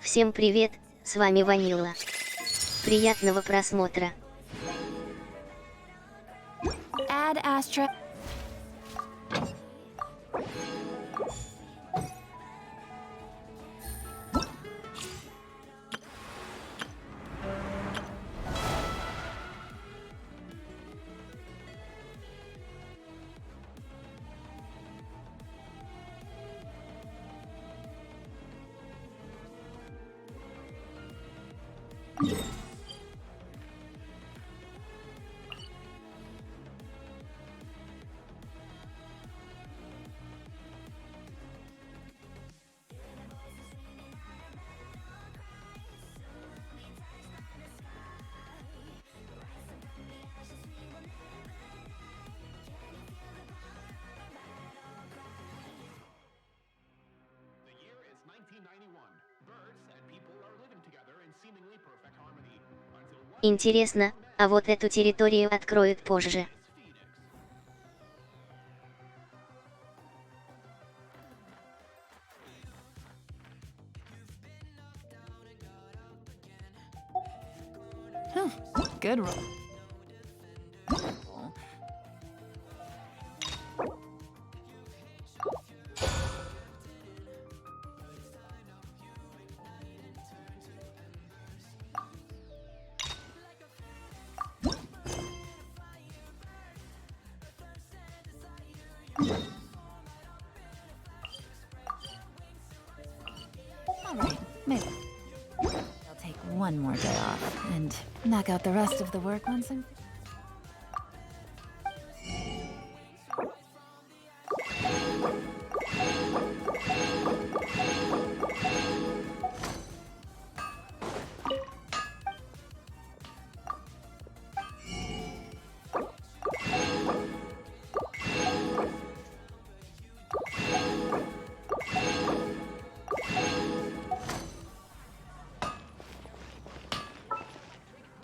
Всем привет, с вами Ванилла. Приятного просмотра. Add Astra. Интересно, а вот эту территорию откроют позже. Good roll. Alright, maybe. I'll take one more day off and knock out the rest of the work once I'm...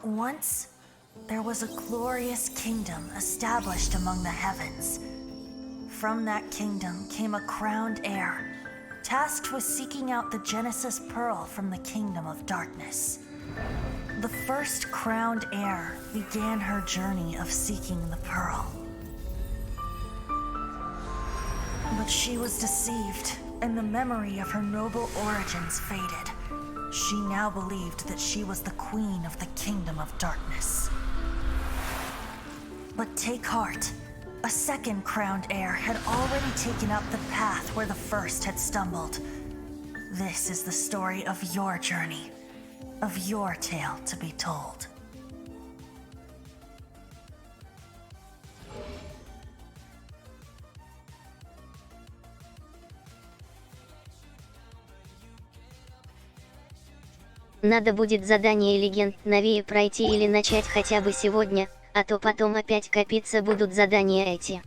Once, there was a glorious kingdom established among the heavens. From that kingdom came a crowned heir, tasked with seeking out the Genesis Pearl from the kingdom of darkness. The first crowned heir began her journey of seeking the pearl. But she was deceived, and the memory of her noble origins faded. She now believed that she was the queen of the kingdom of darkness. But take heart. A second crowned heir had already taken up the path where the first had stumbled. This is the story of your journey, of your tale to be told. Надо будет задание легенд новее пройти или начать хотя бы сегодня, а то потом опять копиться будут задания эти.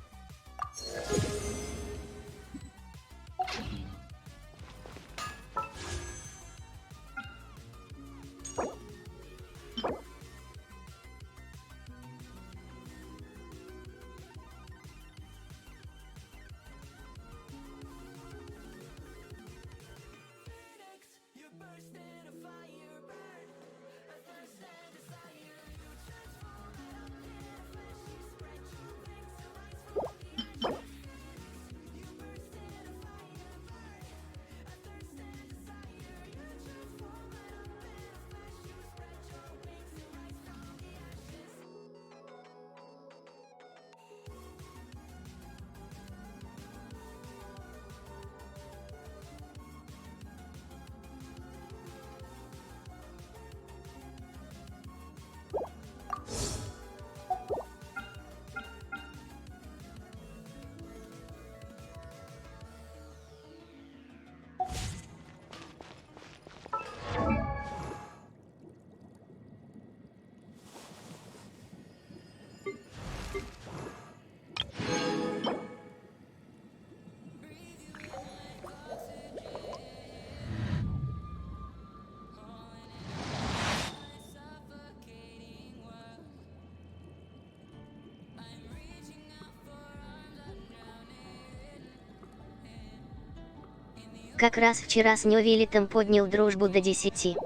как раз вчера с Невилитом поднял дружбу до 10.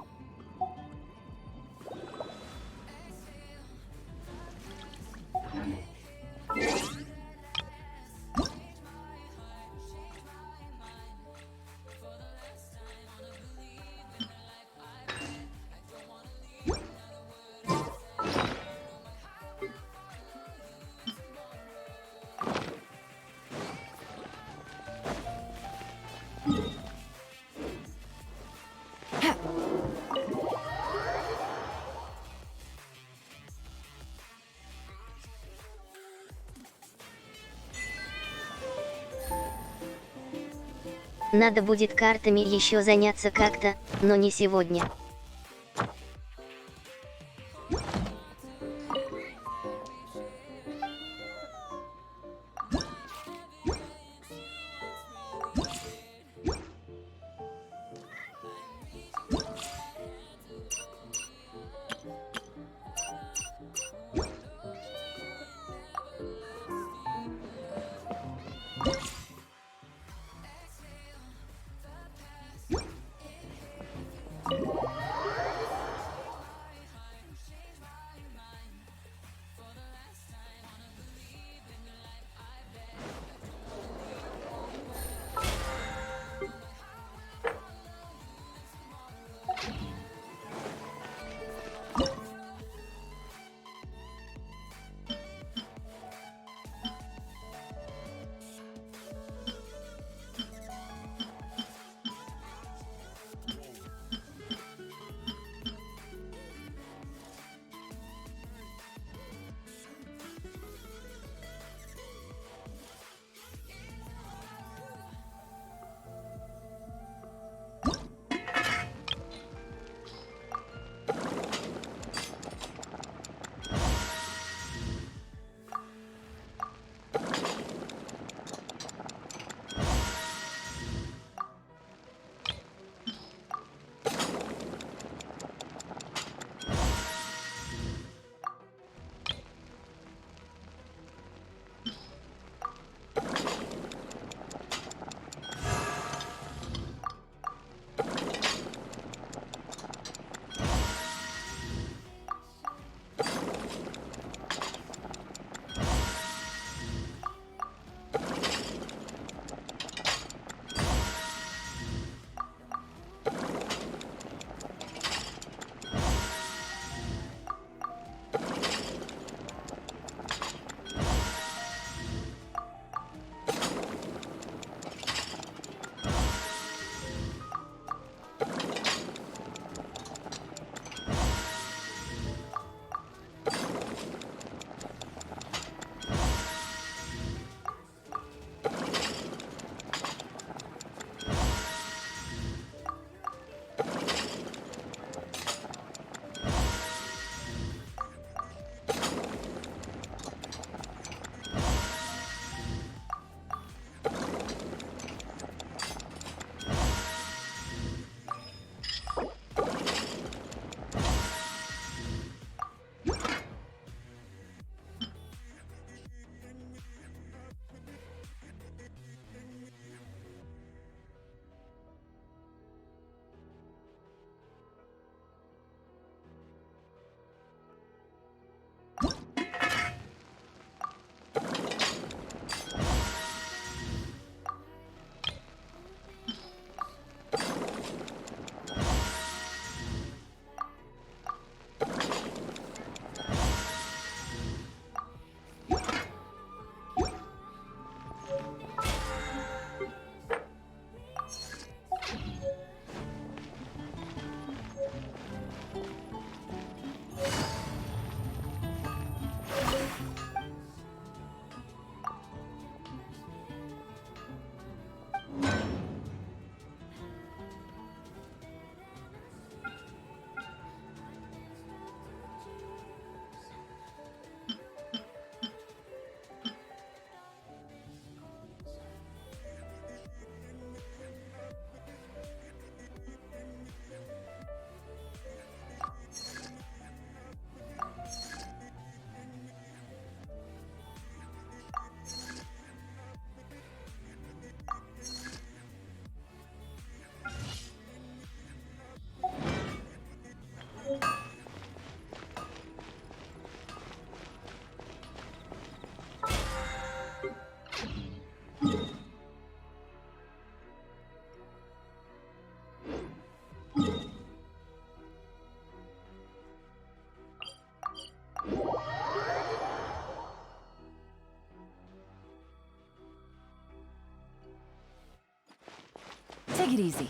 Надо будет картами еще заняться как-то, но не сегодня. Take it easy.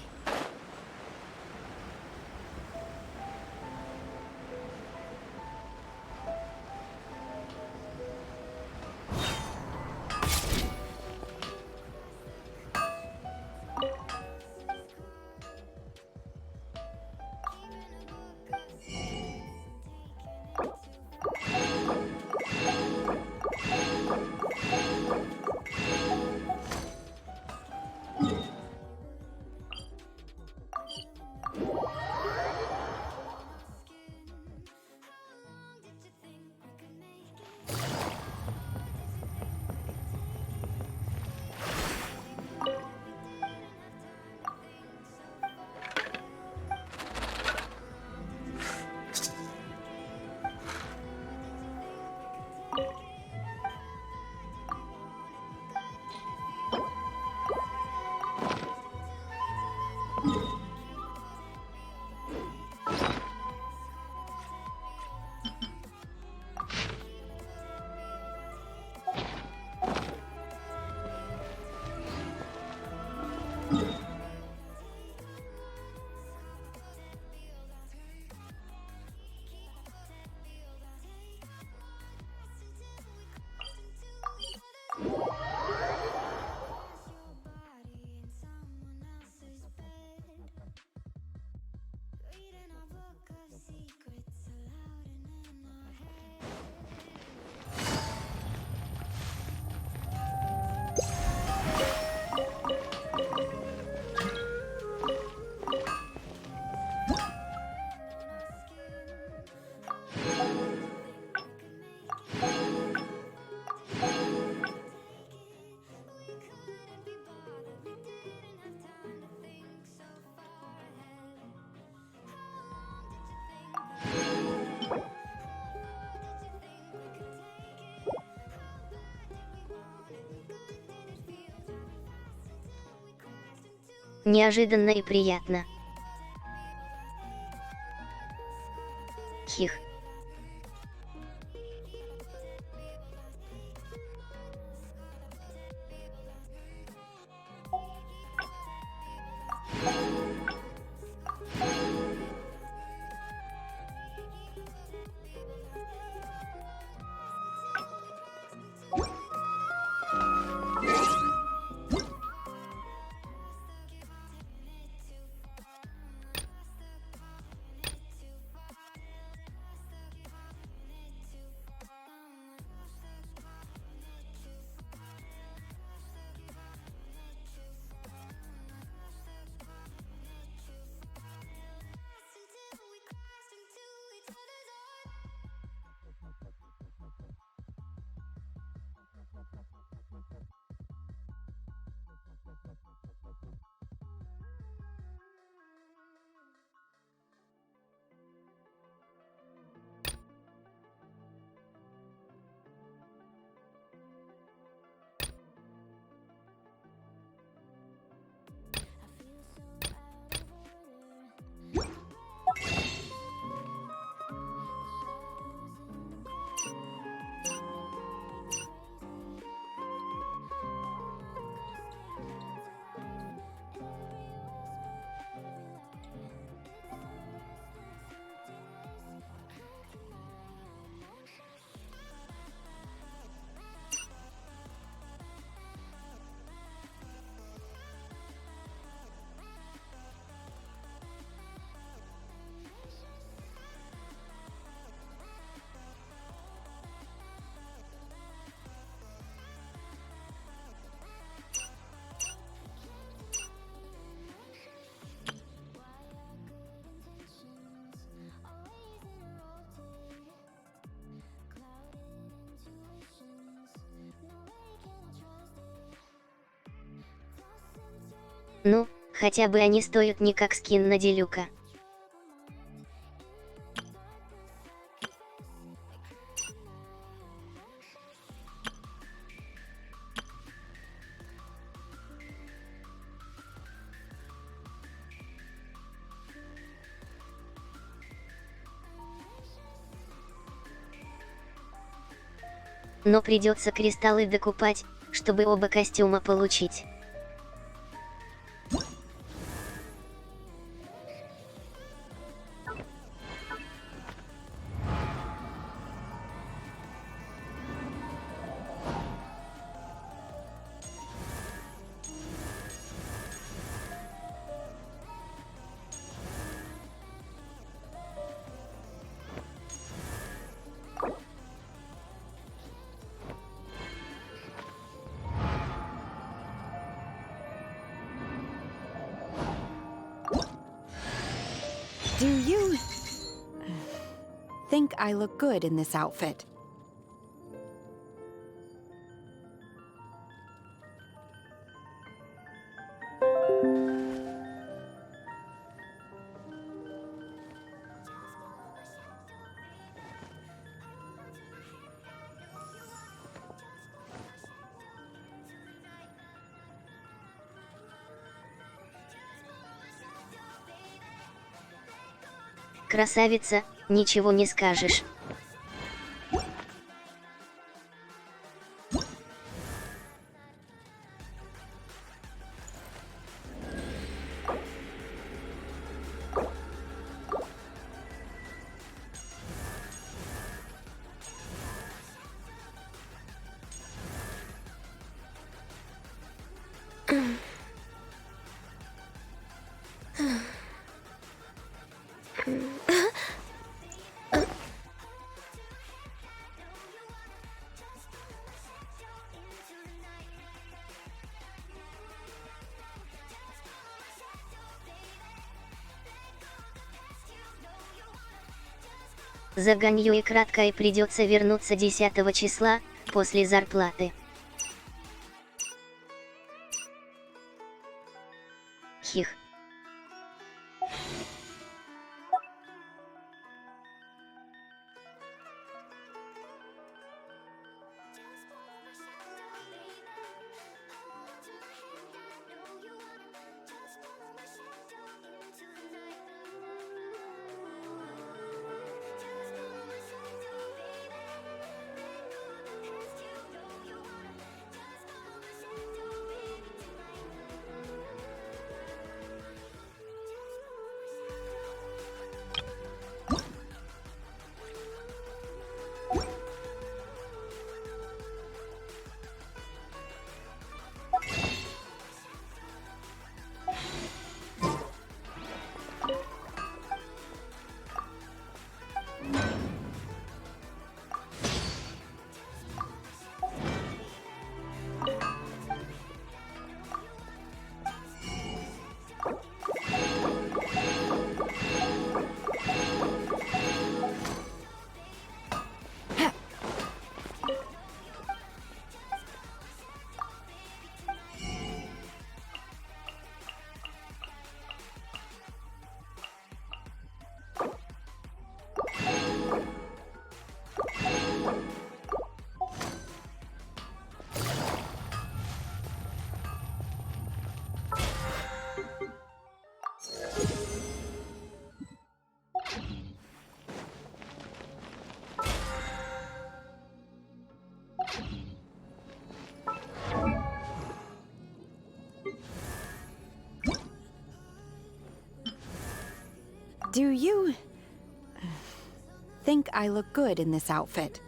Неожиданно и приятно. Хих. Ну, хотя бы они стоят не как скин на Делюка. Но придется кристаллы докупать, чтобы оба костюма получить. Do you think I look good in this outfit? Красавица, ничего не скажешь. За Ганью и краткой придется вернуться 10 числа, после зарплаты. Хих. Do you think I look good in this outfit?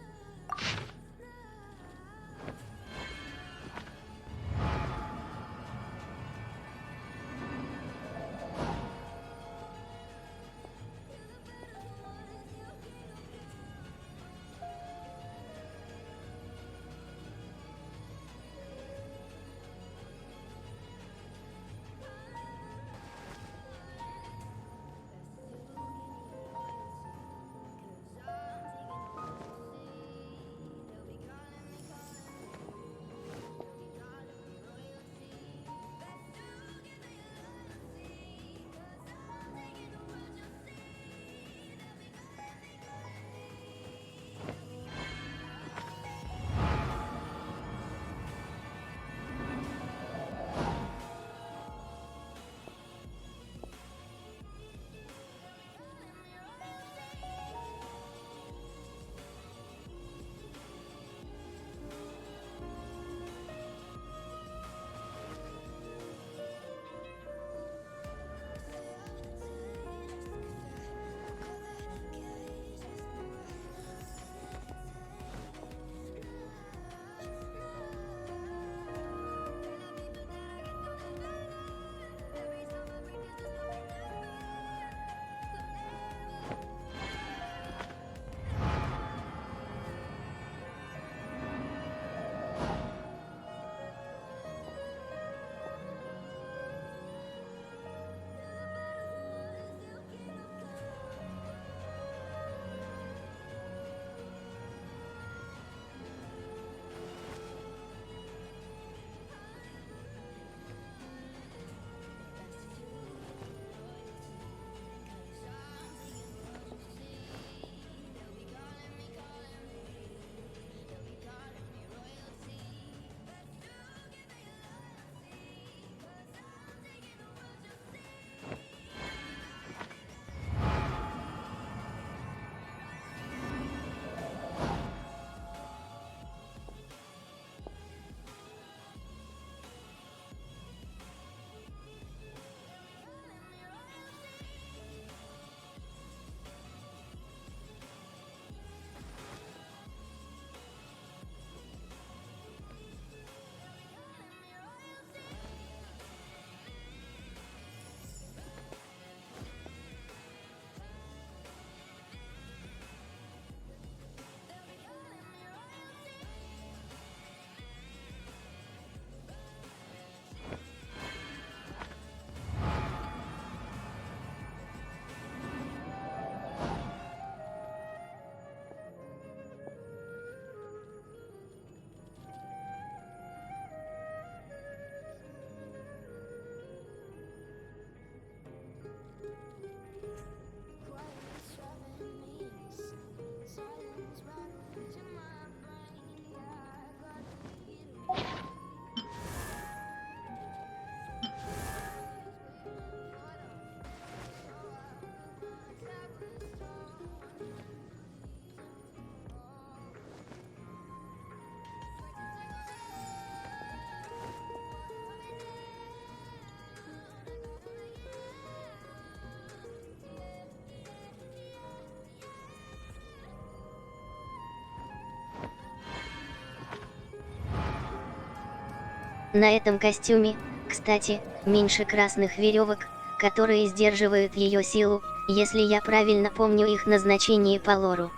На этом костюме, кстати, меньше красных веревок, которые сдерживают ее силу, если я правильно помню их назначение по лору.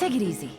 Take it easy.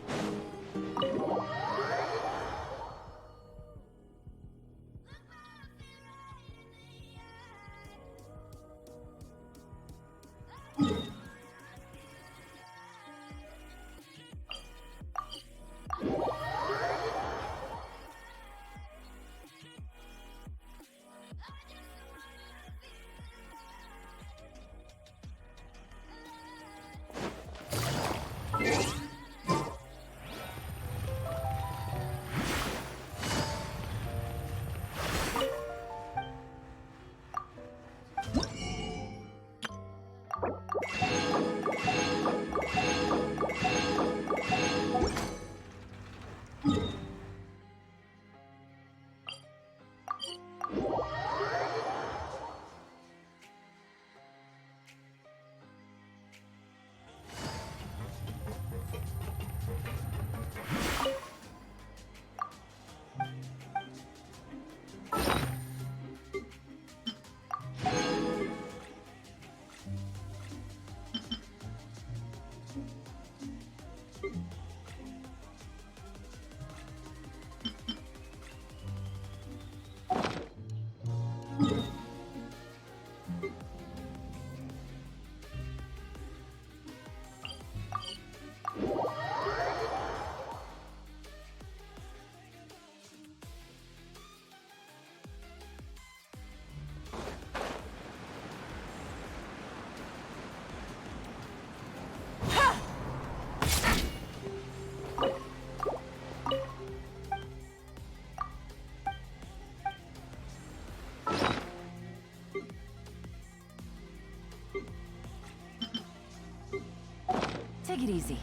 Take it easy.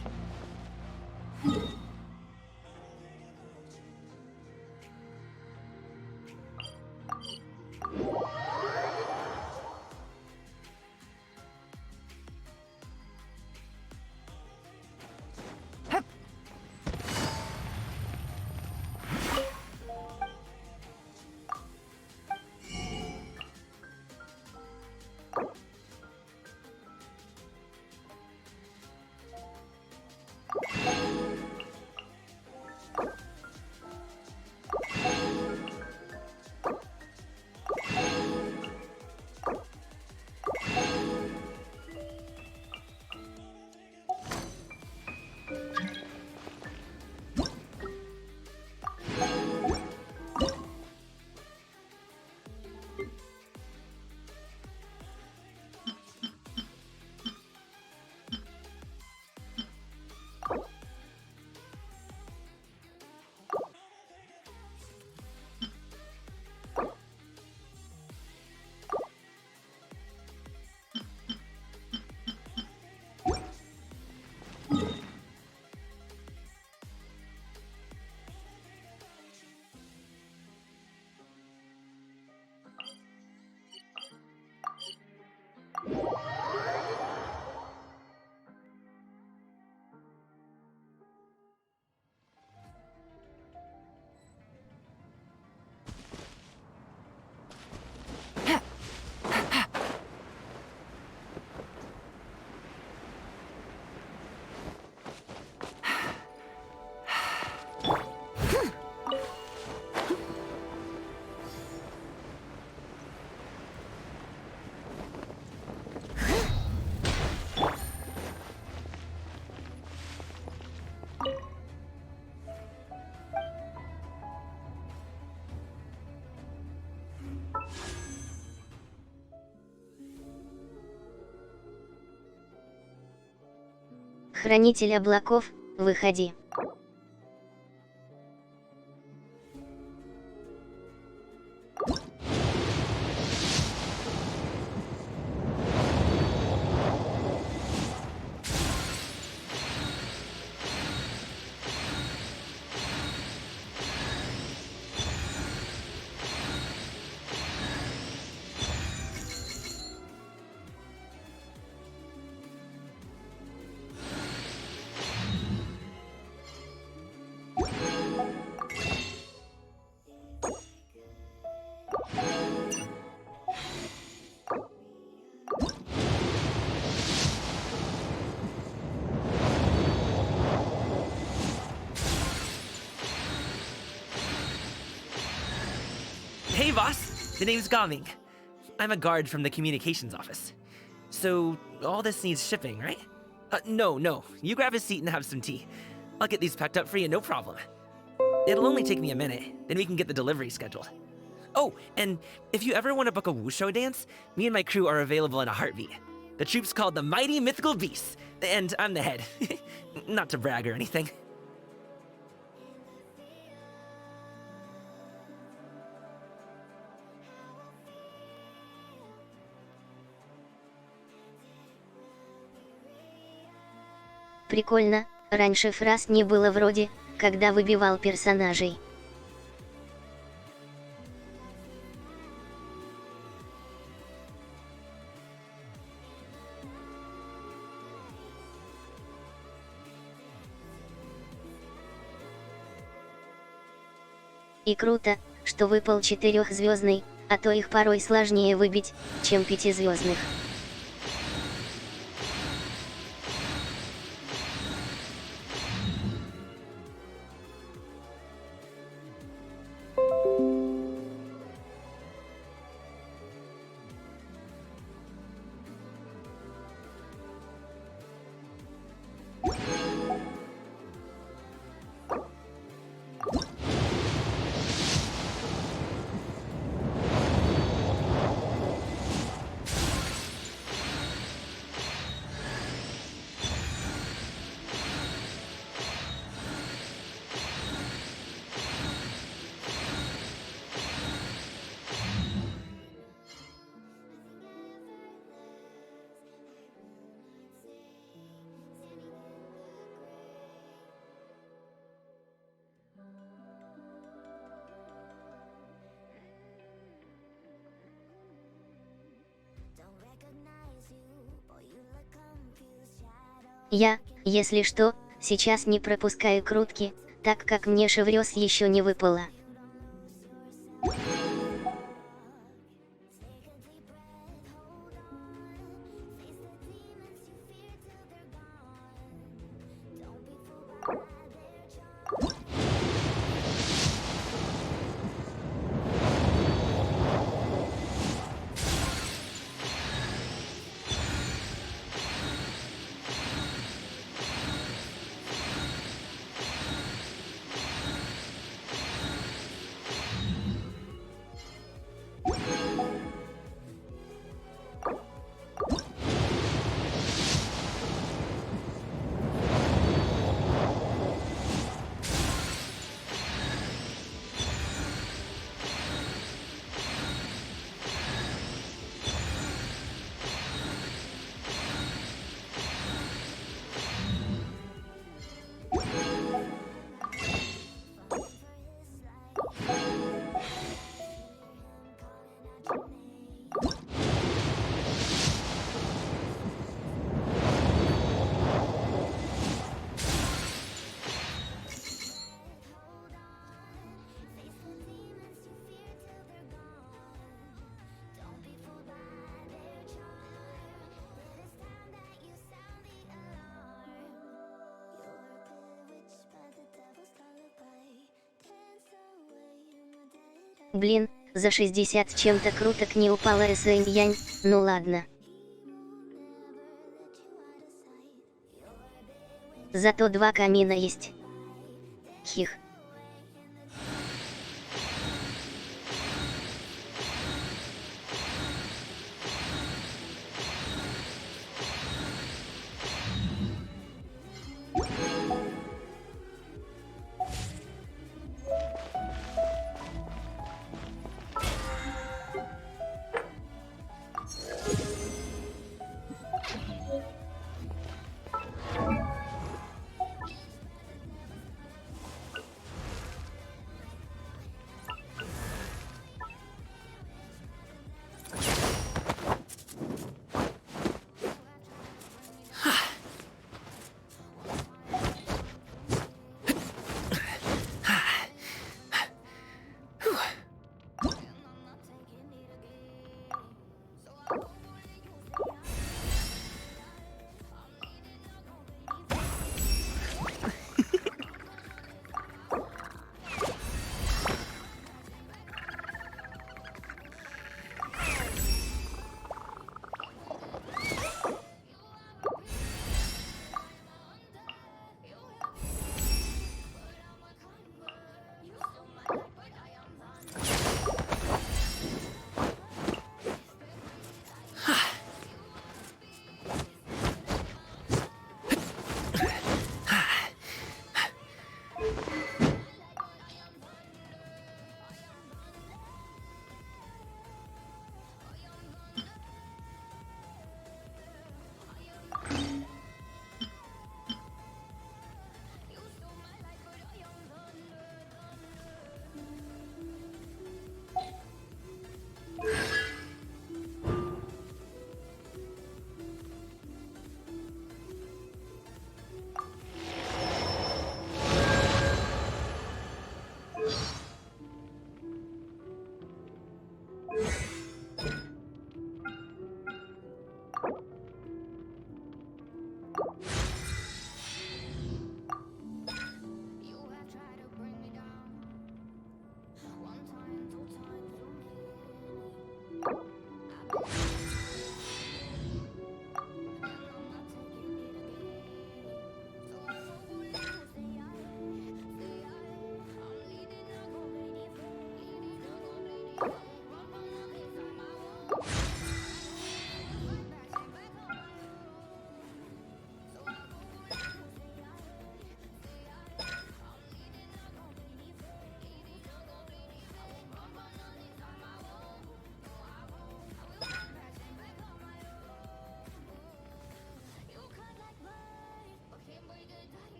Хранитель облаков, выходи. Hey boss, the name's Gaming. I'm a guard from the communications office. So, all this needs shipping, right? No, you grab a seat and have some tea. I'll get these packed up for you, no problem. It'll only take me a minute, then we can get the delivery scheduled. Oh, and if you ever want to book a wushu dance, me and my crew are available in a heartbeat. The troupe's called the Mighty Mythical Beasts, and I'm the head. Not to brag or anything. Прикольно, раньше фраз не было вроде, когда выбивал персонажей. И круто, что выпал 4-звездный, а то их порой сложнее выбить, чем 5-звездных. Я, если что, сейчас не пропускаю крутки, так как мне шеврёс еще не выпало. Блин, за 60 чем-то круток не упала янь, ну ладно. Зато 2 камина есть. Хих.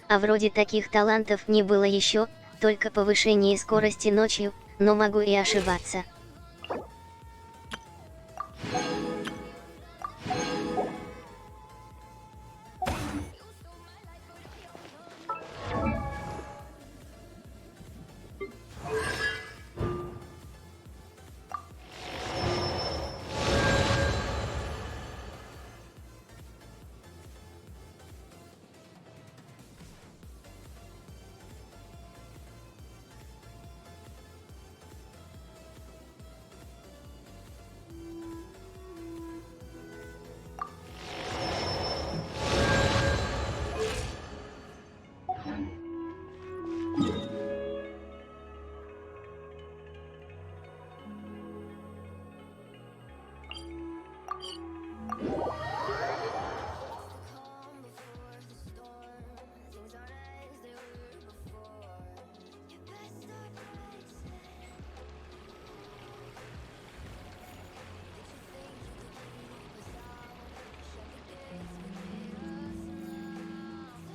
А вроде таких талантов не было еще, только повышение скорости ночью, но могу и ошибаться.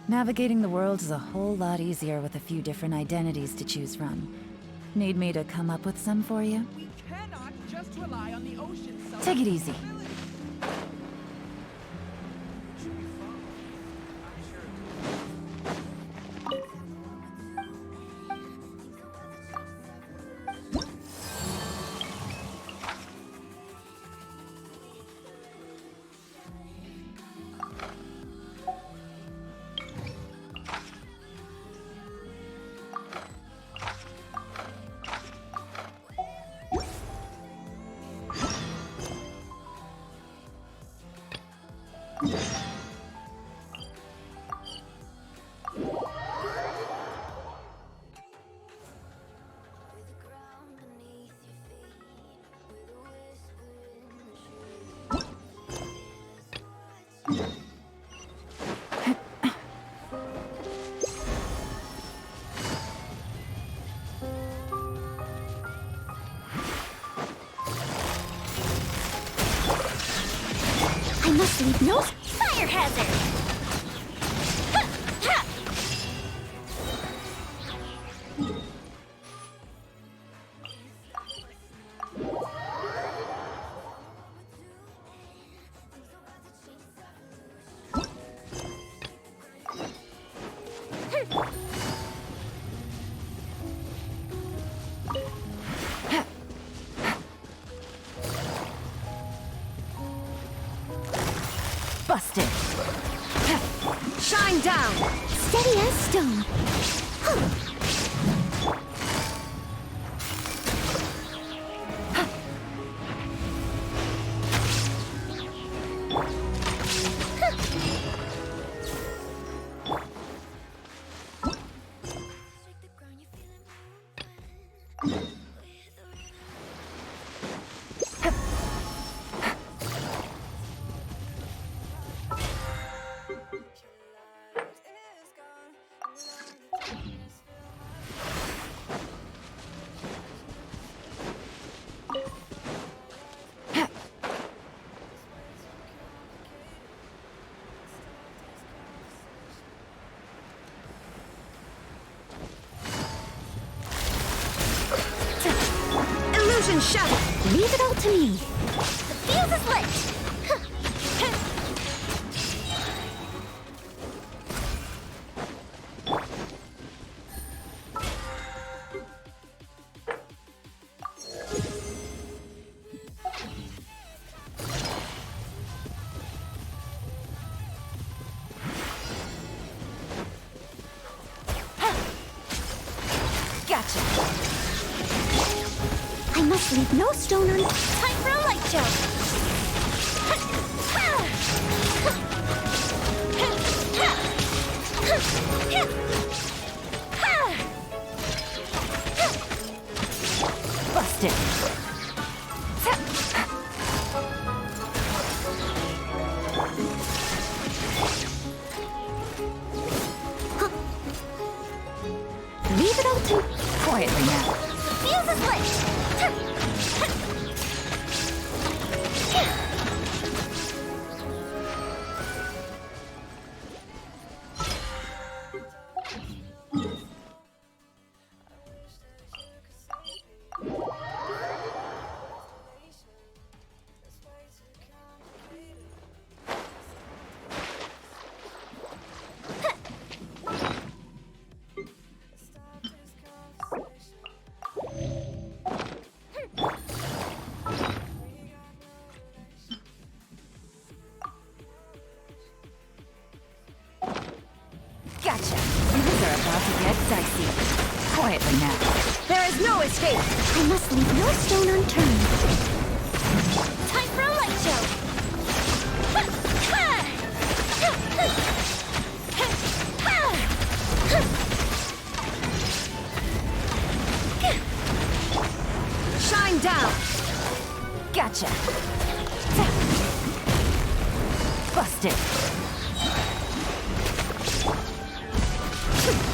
Navigating the world is a whole lot easier with a few different identities to choose from. Need me to come up with some for you? We cannot just rely on the ocean. Take it easy. I must leave no fire hazard! Busted! Shine down! Steady as stone. Illusion shattered! Leave it all to me. The fuse is lit! Gotcha! I must leave no stone unturned. Time for a light show! Busted! Leave it all to me. Quietly now. The fuse is lit! Quietly now. There is no escape! I must leave no stone unturned. Time for a light show! Shine down! Gotcha! Busted!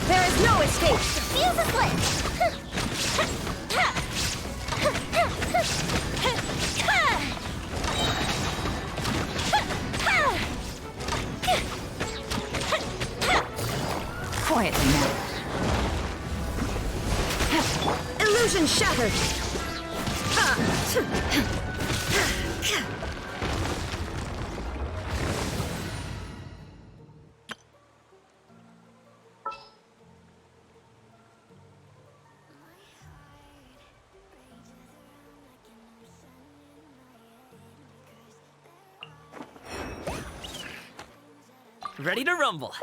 There is no escape! Fuse is lit! Quietly now. Illusion shattered! Ready to rumble.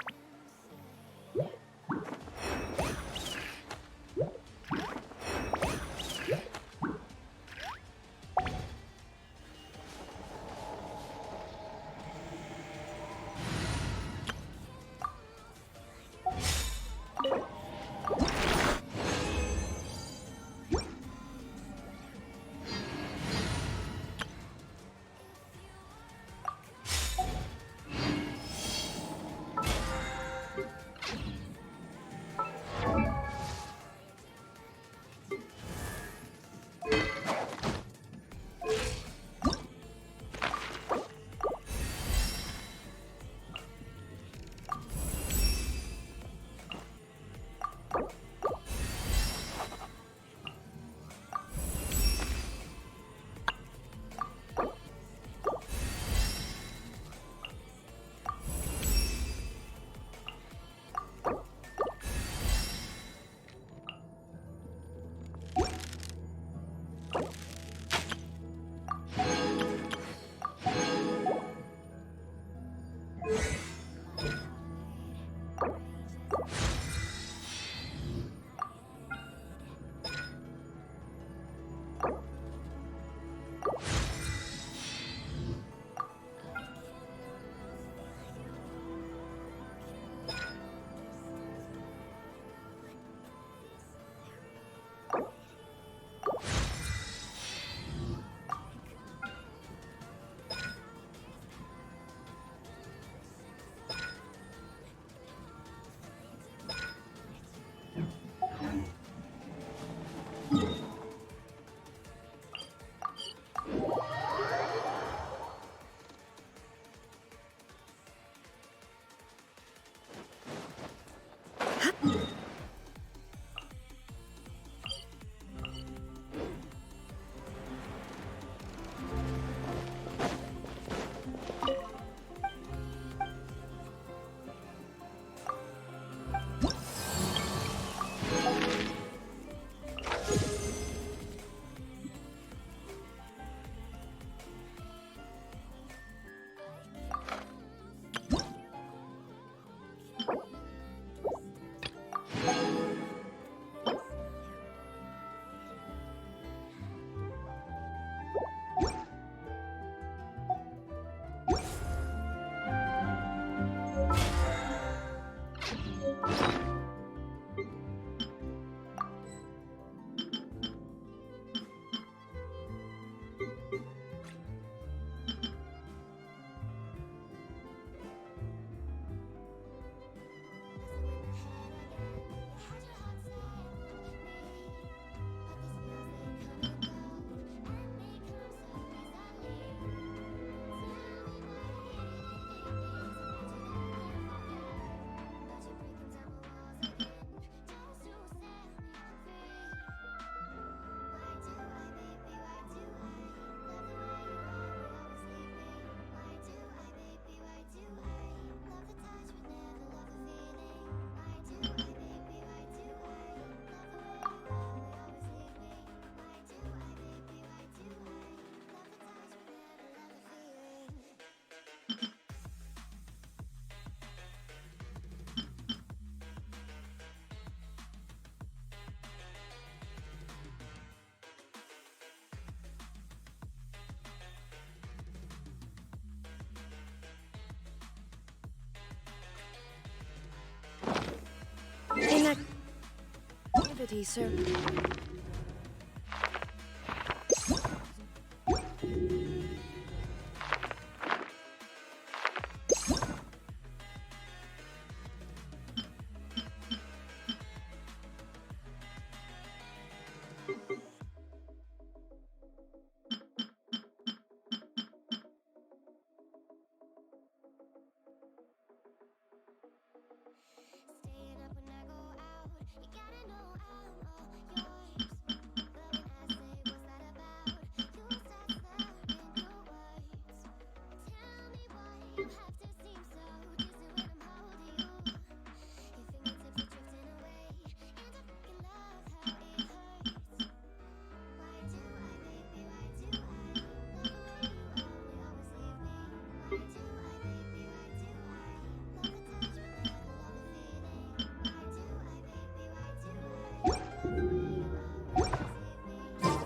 activity, sir.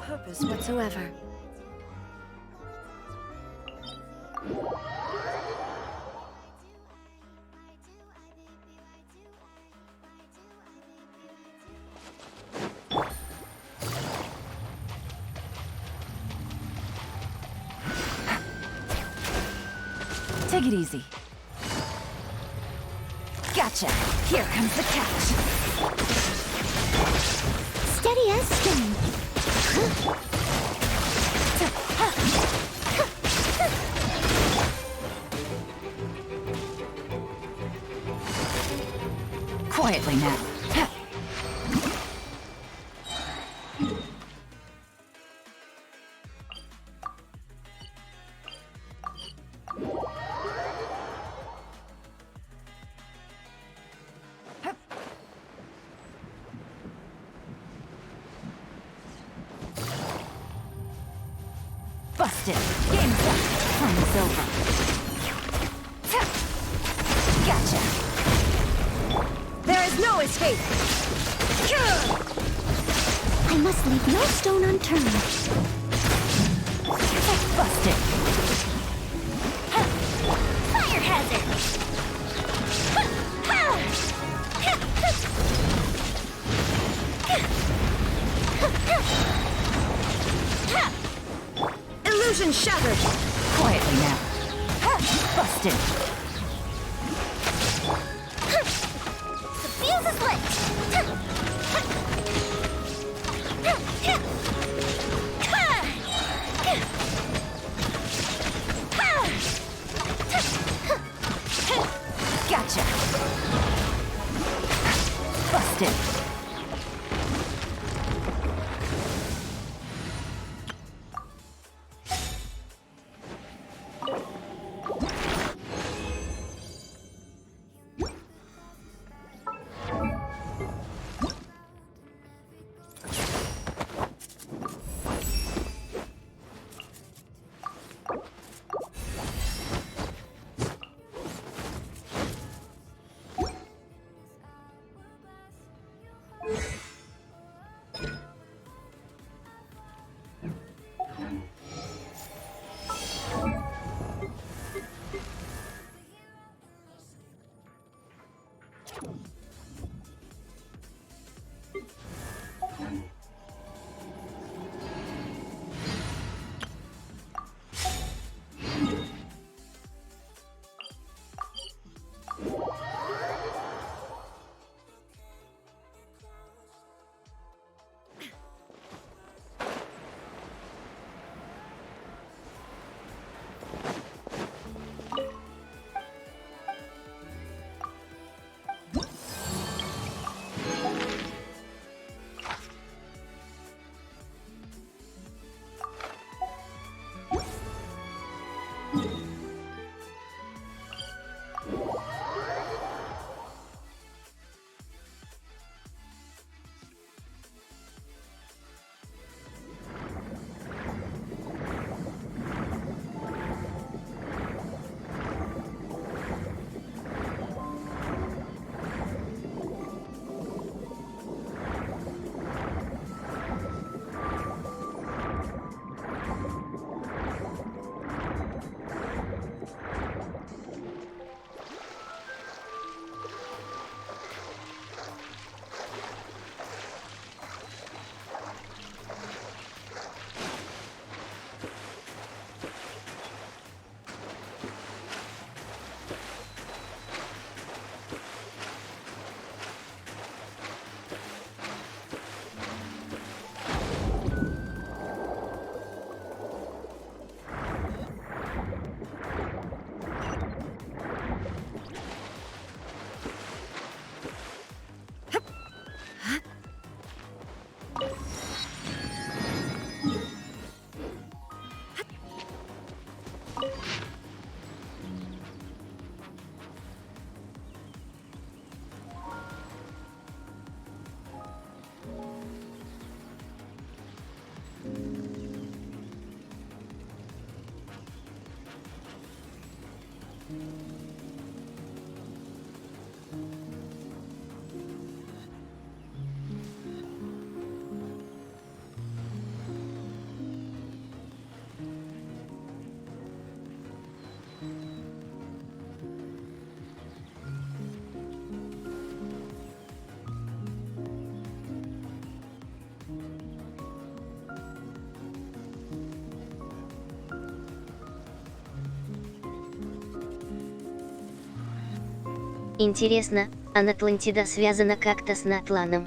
Purpose whatsoever. Take it easy. Gotcha. Here comes the catch. Steady as stone. Quietly now. Busted. Game's up. Fun is over. Gotcha. There is no escape. I must leave no stone unturned. Busted. Fire hazard! Illusion shattered. Quietly now. Busted. The fuse is lit! Gotcha. Busted. Интересно, а Атлантида связана как-то с Натланом?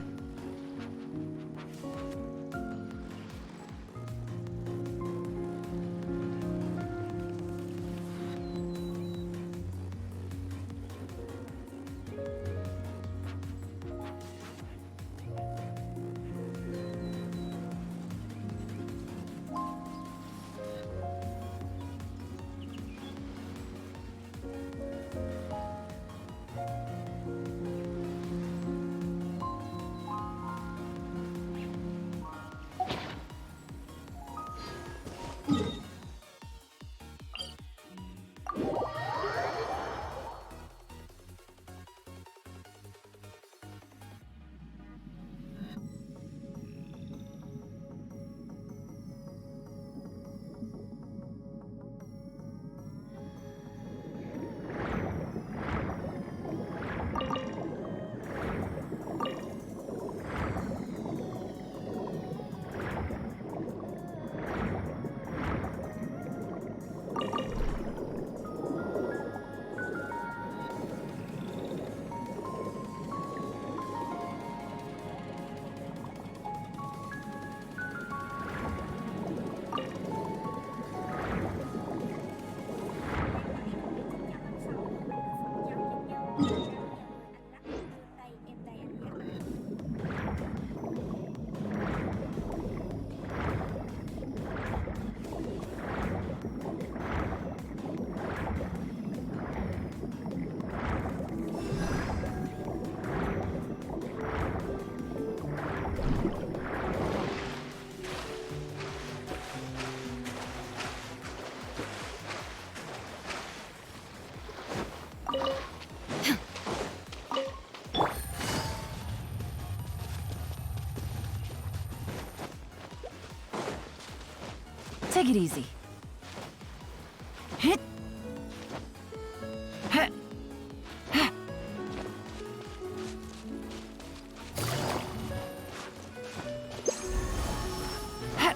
Take it easy. Hit. Hit. Hit. Hit.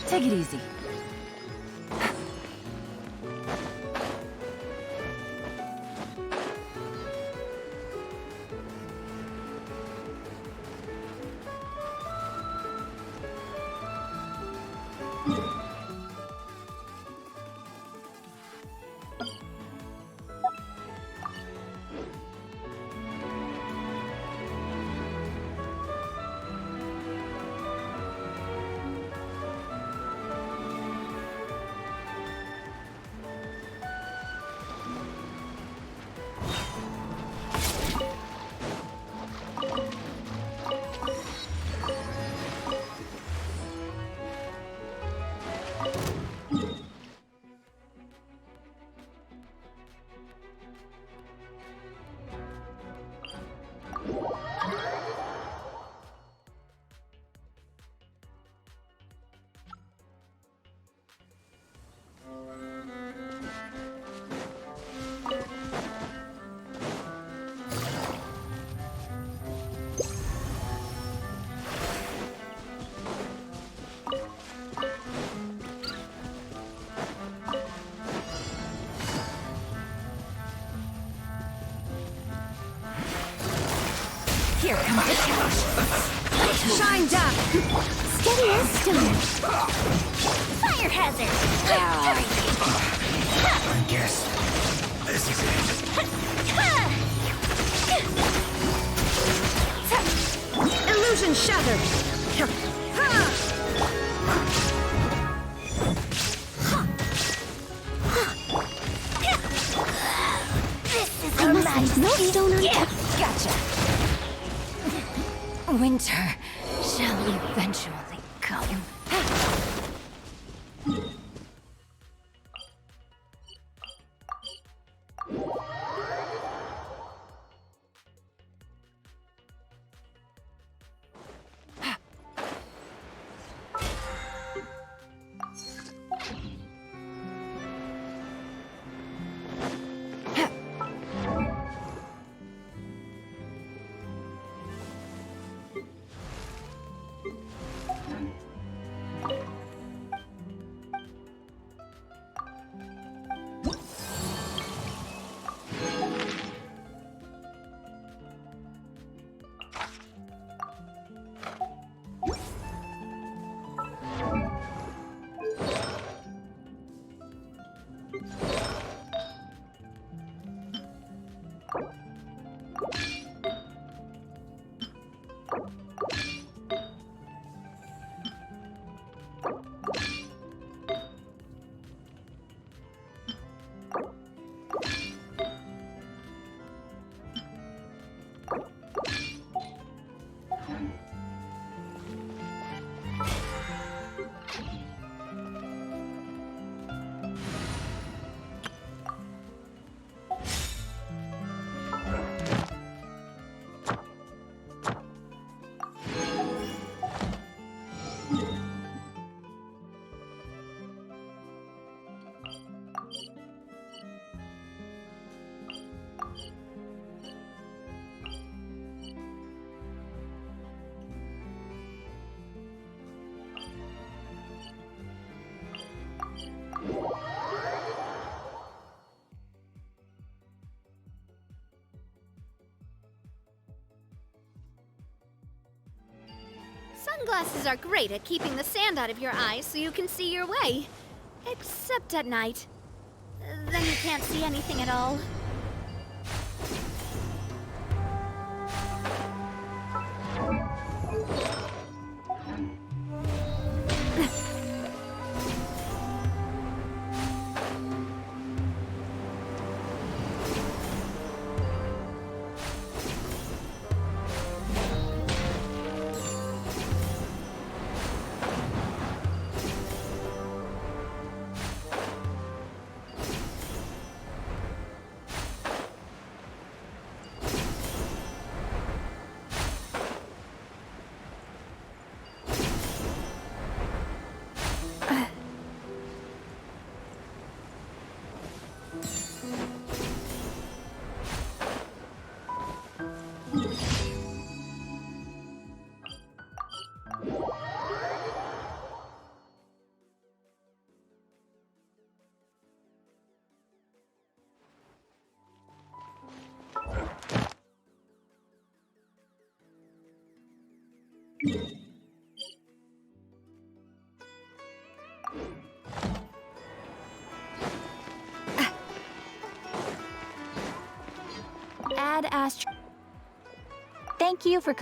Take it easy. Here comes the challenge. Shine down. Steady as stone. Fire hazard. I guess this is it. Illusion shattered! I must leave no stone unturned. Gotcha! Winter shall eventually come. Sunglasses are great at keeping the sand out of your eyes so you can see your way. Except at night. Then you can't see anything at all. Add Astro. Thank you for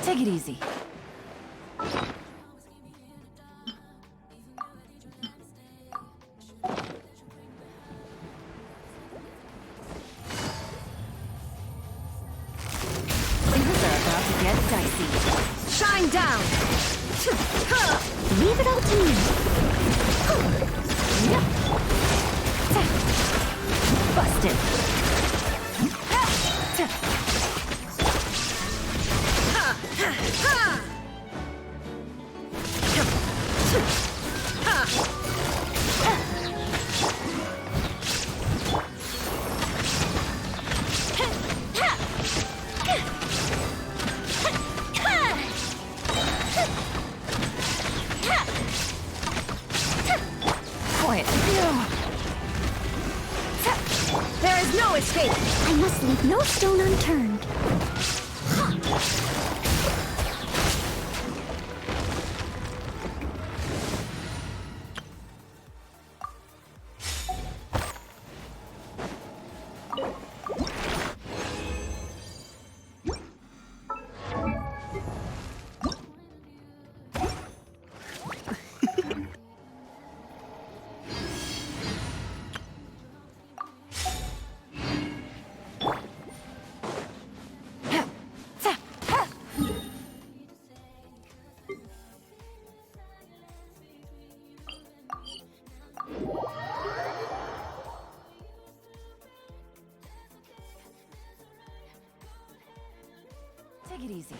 Take it easy. One down! Leave it all to me. Busted. Quiet. There is no escape. I must leave no stone unturned. Take it easy.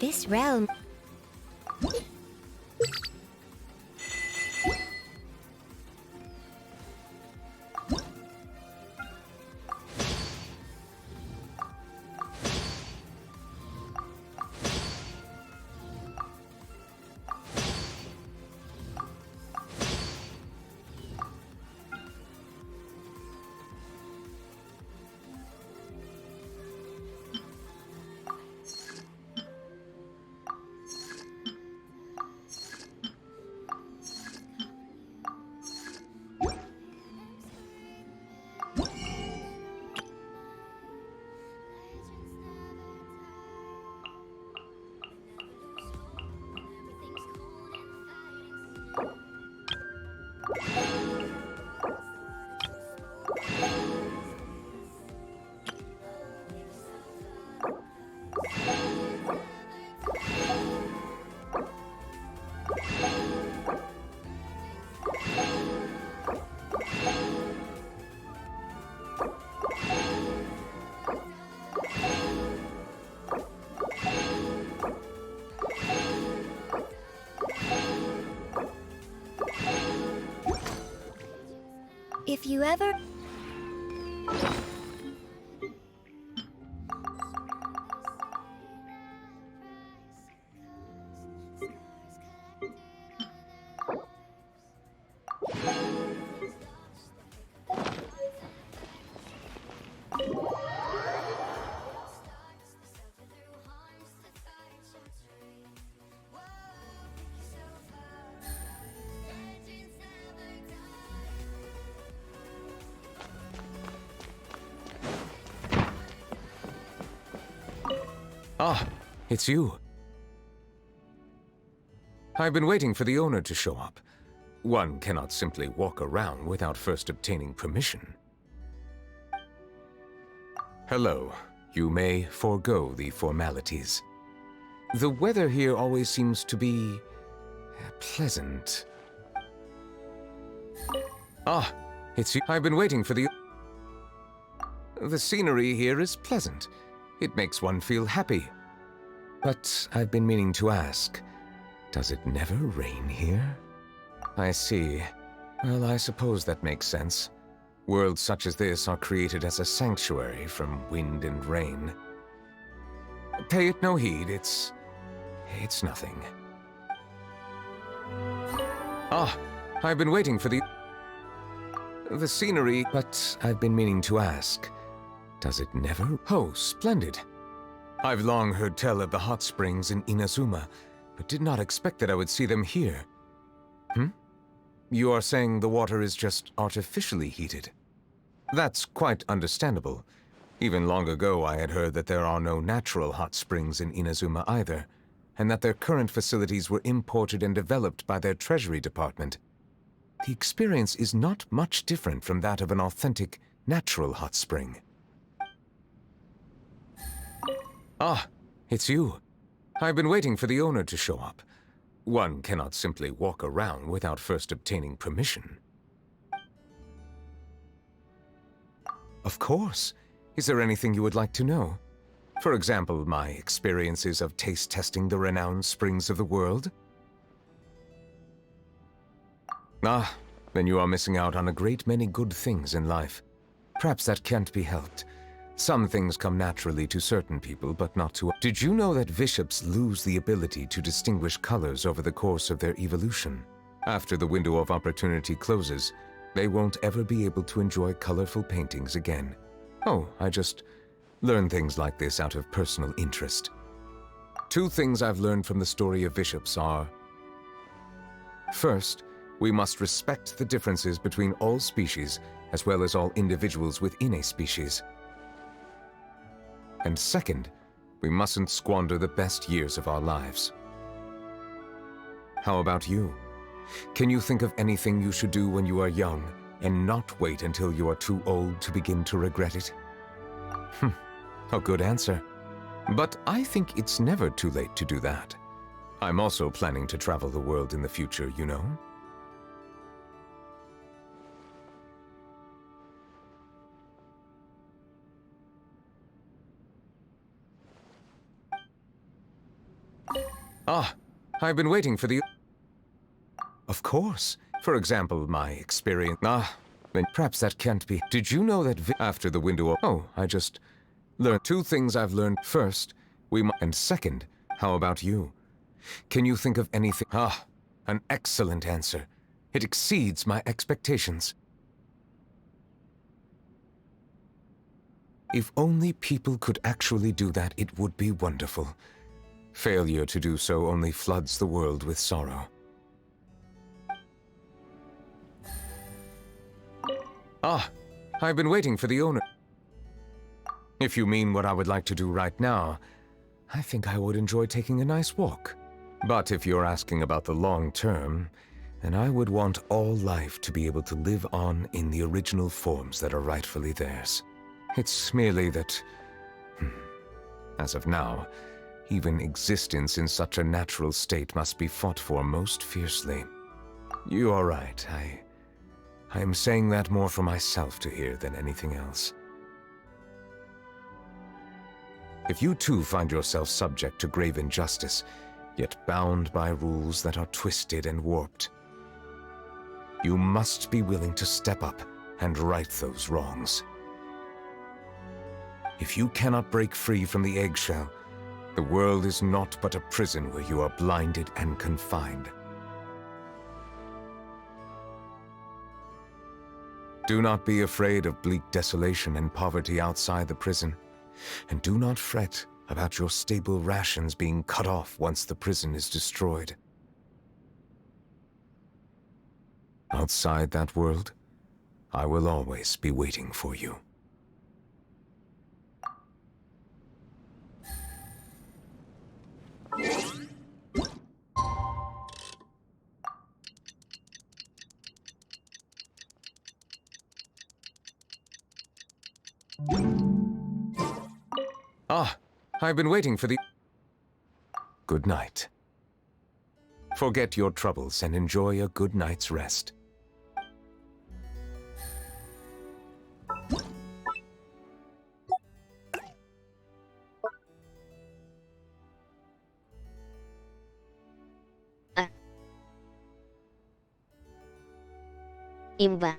This realm. If you ever... Ah, it's you. I've been waiting for the owner to show up. One cannot simply walk around without first obtaining permission. Hello. You may forego the formalities. The weather here always seems to be... pleasant. Ah, it's you. I've been waiting for the... The scenery here is pleasant. It makes one feel happy. But I've been meaning to ask, does it never rain here? I see. Well, I suppose that makes sense. Worlds such as this are created as a sanctuary from wind and rain. Pay it no heed, it's nothing. Ah, I've been waiting for the scenery, but I've been meaning to ask, does it never? Oh, splendid. I've long heard tell of the hot springs in Inazuma, but did not expect that I would see them here. You are saying the water is just artificially heated? That's quite understandable. Even long ago I had heard that there are no natural hot springs in Inazuma either, and that their current facilities were imported and developed by their Treasury Department. The experience is not much different from that of an authentic, natural hot spring. Ah, it's you. I've been waiting for the owner to show up. One cannot simply walk around without first obtaining permission. Of course. Is there anything you would like to know? For example, my experiences of taste testing the renowned springs of the world? Ah, then you are missing out on a great many good things in life. Perhaps that can't be helped. Some things come naturally to certain people, but not to others. Did you know that bishops lose the ability to distinguish colors over the course of their evolution? After the window of opportunity closes, they won't ever be able to enjoy colorful paintings again. Oh, I just learn things like this out of personal interest. Two things I've learned from the story of bishops are: first, we must respect the differences between all species as well as all individuals within a species. And second, we mustn't squander the best years of our lives. How about you? Can you think of anything you should do when you are young and not wait until you are too old to begin to regret it? A good answer. But I think it's never too late to do that. I'm also planning to travel the world in the future, you know? Ah, I've been waiting for the... Of course. For example, my experience... then perhaps that can't be... Did you know that after the window... Oh, I just learned two things I've learned. First, and second, how about you? Can you think of anything... an excellent answer. It exceeds my expectations. If only people could actually do that, it would be wonderful. Failure to do so only floods the world with sorrow. Ah, I've been waiting for the owner. If you mean what I would like to do right now, I think I would enjoy taking a nice walk. But if you're asking about the long term, then I would want all life to be able to live on in the original forms that are rightfully theirs. It's merely that, as of now, even existence in such a natural state must be fought for most fiercely. You are right. I am saying that more for myself to hear than anything else. If you too find yourself subject to grave injustice, yet bound by rules that are twisted and warped, you must be willing to step up and right those wrongs. If you cannot break free from the eggshell, the world is not but a prison where you are blinded and confined. Do not be afraid of bleak desolation and poverty outside the prison, and do not fret about your stable rations being cut off once the prison is destroyed. Outside that world, I will always be waiting for you. Ah, I've been waiting for the... Good night. Forget your troubles and enjoy a good night's rest. Имба.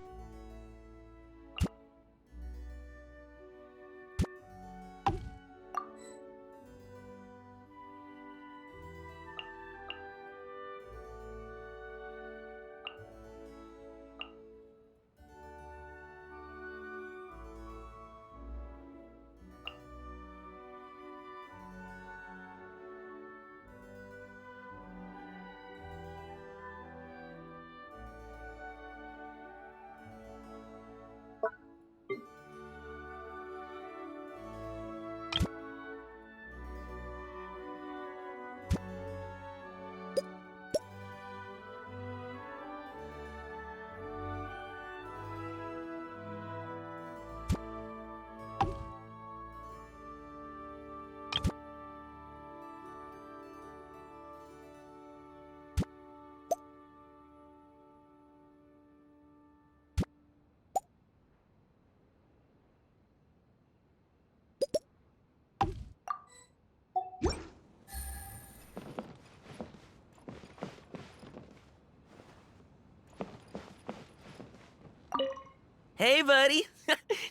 Hey, buddy.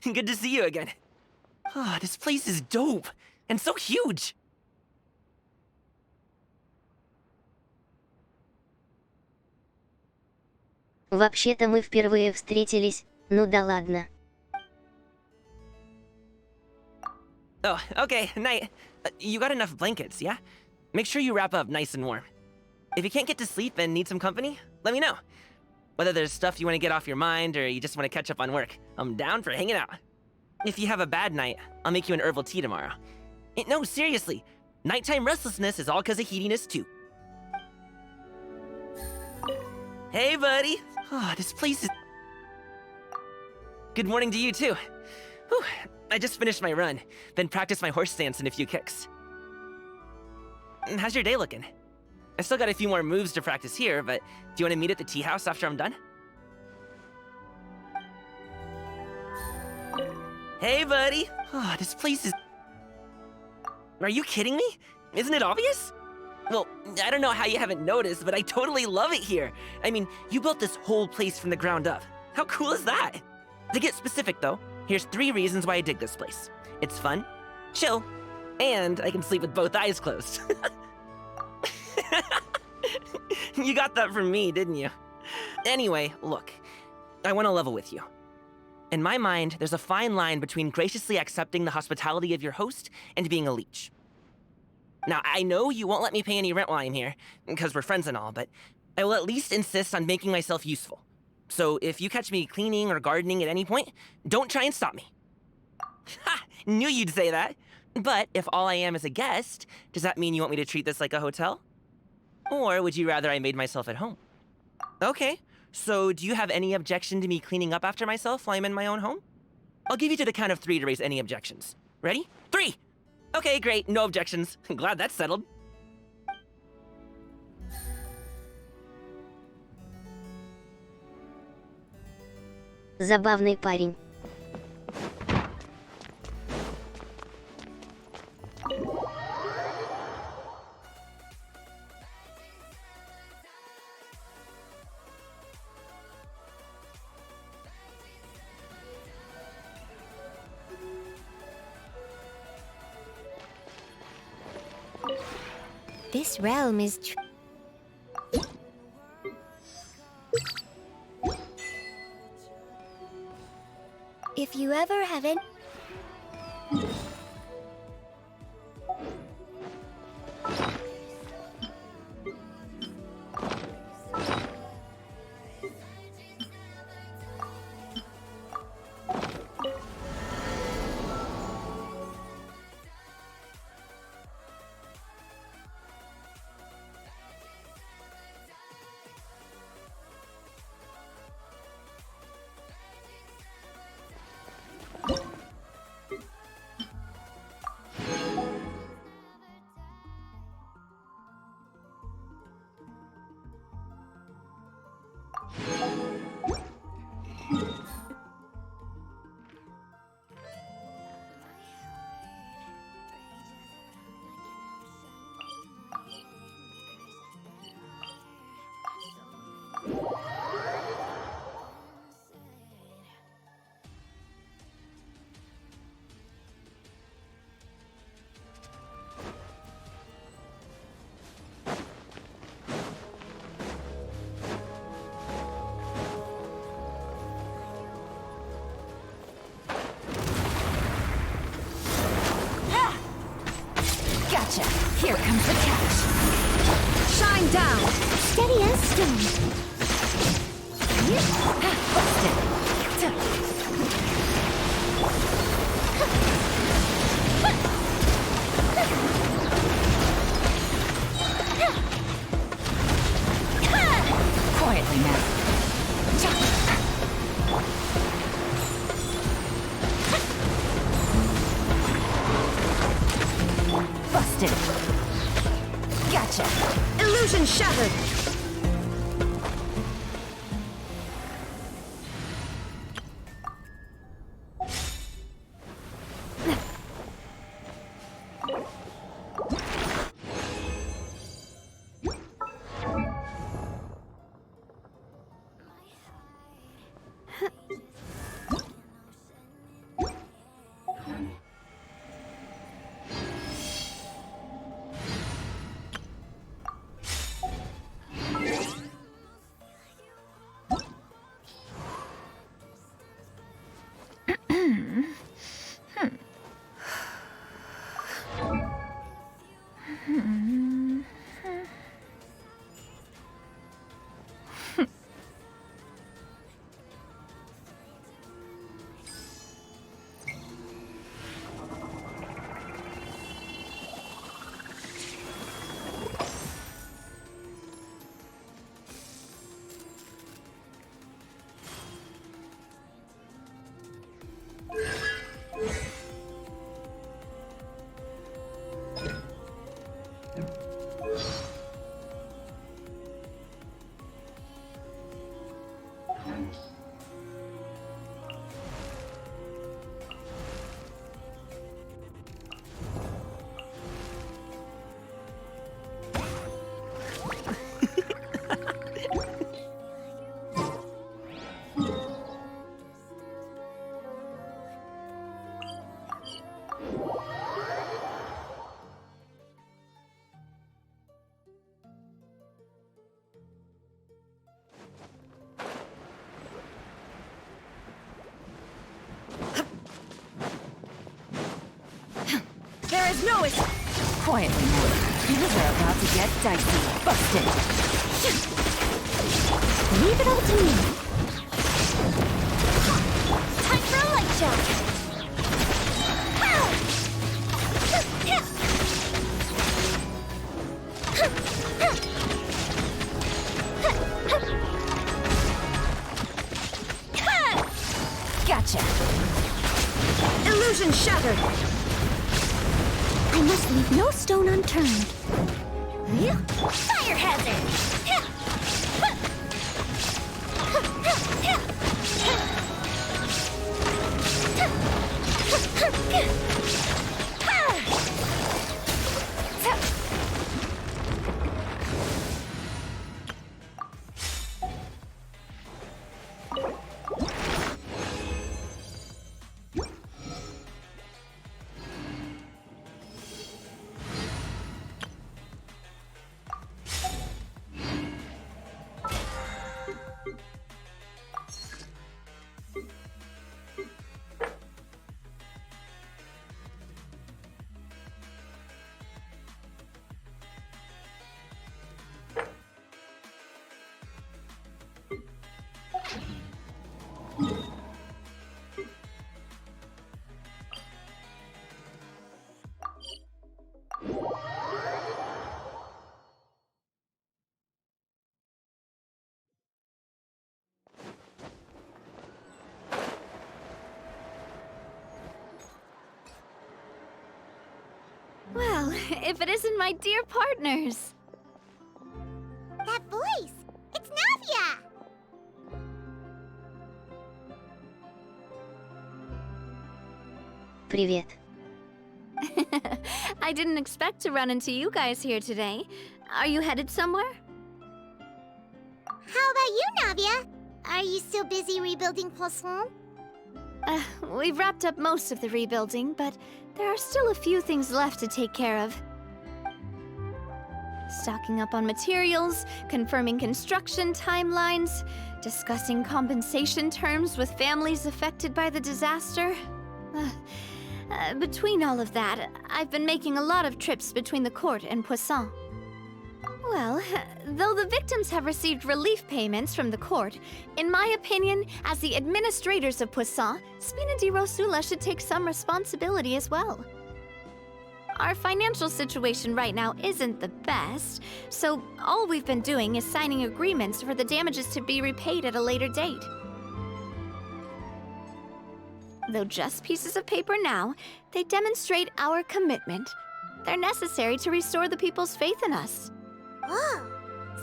Good to see you again. Ah, this place is dope and so huge. Вообще-то мы впервые встретились, ну да ладно. Oh, okay, night. You got enough blankets, yeah? Make sure you wrap up nice and warm. If you can't get to sleep and need some company, let me know. Whether there's stuff you want to get off your mind or you just want to catch up on work, I'm down for hanging out. If you have a bad night, I'll make you an herbal tea tomorrow. No, seriously, nighttime restlessness is all because of heatiness too. Hey, buddy. Oh, this place is... Good morning to you too. Whew, I just finished my run, then practiced my horse stance in a few kicks. How's your day looking? I still got a few more moves to practice here, but do you want to meet at the tea house after I'm done? Hey, buddy. Oh, this place is... Are you kidding me? Isn't it obvious? Well, I don't know how you haven't noticed, but I totally love it here. I mean, you built this whole place from the ground up. How cool is that? To get specific, though, here's 3 reasons why I dig this place. It's fun, chill, and I can sleep with both eyes closed. You got that from me, didn't you? Anyway, look, I want to level with you. In my mind, there's a fine line between graciously accepting the hospitality of your host and being a leech. Now, I know you won't let me pay any rent while I'm here, because we're friends and all, but I will at least insist on making myself useful. So if you catch me cleaning or gardening at any point, don't try and stop me. Ha! Knew you'd say that. But if all I am is a guest, does that mean you want me to treat this like a hotel? Or would you rather I made myself at home? Okay, so do you have any objection to me cleaning up after myself while I'm in my own home? I'll give you to the count of 3 to raise any objections. Ready? 3! Okay, great, no objections. Glad that's settled. Забавный парень. This realm is If you ever have any... Gotcha. Here comes the catch. Shine down! Steady as stone. Quietly now. Busted. Gotcha. Illusion shattered! There's no es- Quietly now. Things are about to get dicey. Busted. Leave it all to me. Time for a light show. Gotcha. Illusion shattered. I must leave no stone unturned. Fire hazard. Well, if it isn't my dear partners. That voice! It's Navia! Привет. I didn't expect to run into you guys here today. Are you headed somewhere? How about you, Navia? Are you still busy rebuilding Poisson? We've wrapped up most of the rebuilding, but there are still a few things left to take care of. Stocking up on materials, confirming construction timelines, discussing compensation terms with families affected by the disaster. Between all of that, I've been making a lot of trips between the court and Poisson. Well, though the victims have received relief payments from the court, in my opinion, as the administrators of Poisson, Spina di Rosula should take some responsibility as well. Our financial situation right now isn't the best, so all we've been doing is signing agreements for the damages to be repaid at a later date. Though just pieces of paper now, they demonstrate our commitment. They're necessary to restore the people's faith in us. Oh,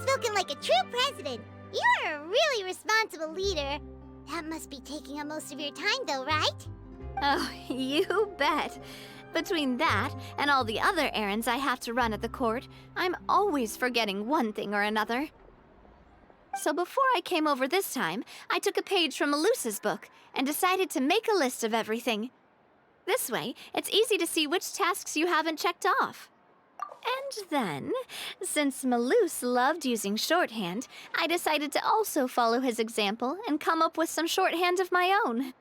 spoken like a true president. You're a really responsible leader. That must be taking up most of your time, though, right? Oh, you bet. Between that and all the other errands I have to run at the court, I'm always forgetting one thing or another. So before I came over this time, I took a page from Melusa's book and decided to make a list of everything. This way, it's easy to see which tasks you haven't checked off. And then, since Melus loved using shorthand, I decided to also follow his example and come up with some shorthand of my own.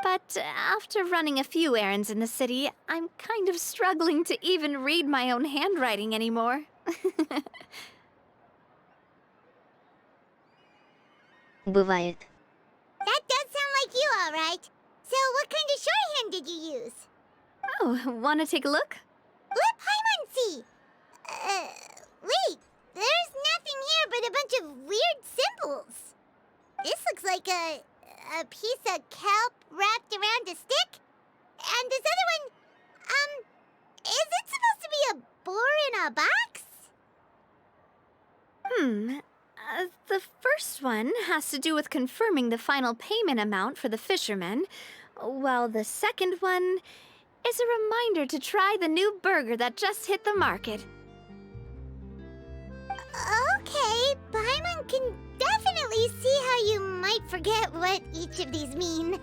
But after running a few errands in the city, I'm kind of struggling to even read my own handwriting anymore. Бывает. That does sound like you, all right. So what kind of shorthand did you use? Oh, wanna take a look? Let Paimon see. Wait. There's nothing here but a bunch of weird symbols. This looks like a piece of kelp wrapped around a stick. And this other one, is it supposed to be a boar in a box? The first one has to do with confirming the final payment amount for the fishermen, while the second one is a reminder to try the new burger that just hit the market. Okay, Paimon can definitely see how you might forget what each of these mean.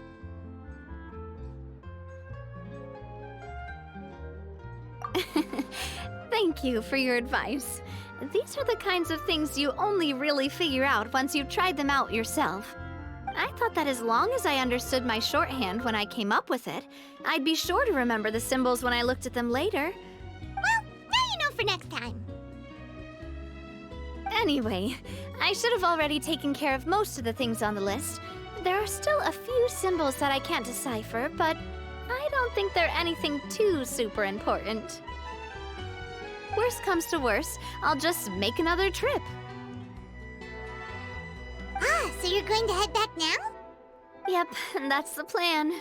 Thank you for your advice. These are the kinds of things you only really figure out once you've tried them out yourself. I thought that as long as I understood my shorthand when I came up with it, I'd be sure to remember the symbols when I looked at them later. Well, now you know for next time. Anyway, I should have already taken care of most of the things on the list. There are still a few symbols that I can't decipher, but I don't think they're anything too super important. Worst comes to worst, I'll just make another trip. Ah, so you're going to head back now? Yep, that's the plan.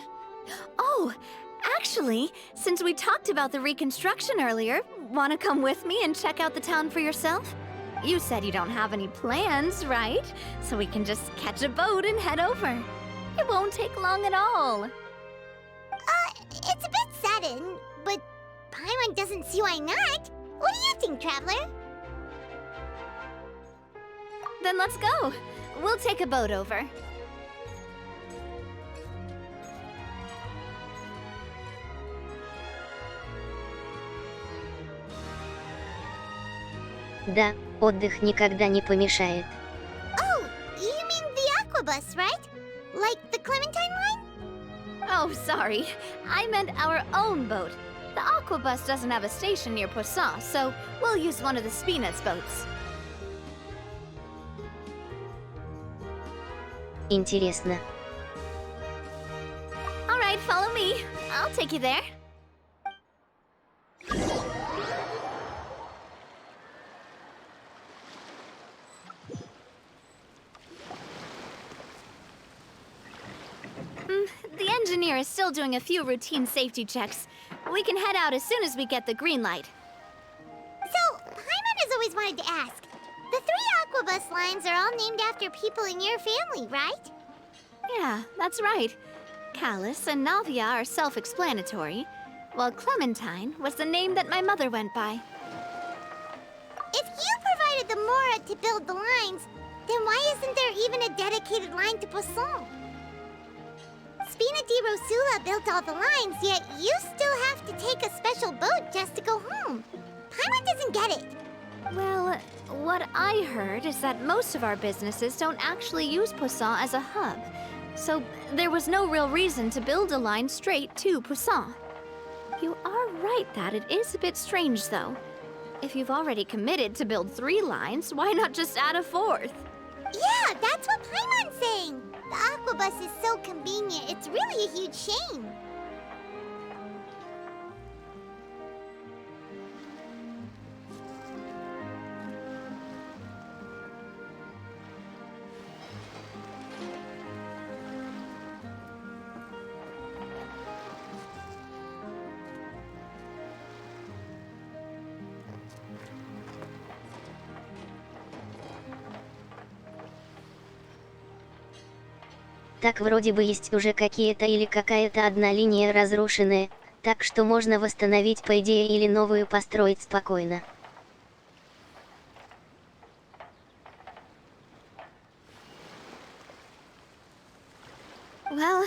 Oh, actually, since we talked about the reconstruction earlier, want to come with me and check out the town for yourself? You said you don't have any plans, right? So we can just catch a boat and head over. It won't take long at all. It's a bit sudden, but Paimon doesn't see why not. What do you think, Traveler? Then let's go. We'll take a boat over. Да, отдых никогда не помешает. Oh, you mean the Aquabus, right? Like the Clementine line? Oh, sorry. I meant our own boat. The Aquabus doesn't have a station near Poisson, so we'll use one of the Spinet's boats. Интересно. All right, follow me. I'll take you there. The engineer is still doing a few routine safety checks. We can head out as soon as we get the green light. So, Paimon has always wanted to ask. The 3 Aquabus lines are all named after people in your family, right? Yeah, that's right. Callus and Navia are self-explanatory, while Clementine was the name that my mother went by. If you provided the Mora to build the lines, then why isn't there even a dedicated line to Poisson? Spina di Rosula built all the lines, yet you still have to take a special boat just to go home. Paimon doesn't get it. Well, what I heard is that most of our businesses don't actually use Poisson as a hub, so there was no real reason to build a line straight to Poisson. You are right that it is a bit strange, though. If you've already committed to build 3 lines, why not just add a 4th? Yeah, that's what Paimon's saying. The Aquabus is so convenient, it's really a huge shame. Так вроде бы есть уже какие-то или какая-то одна линия разрушенная, так что можно восстановить по идее или новую построить спокойно. Well,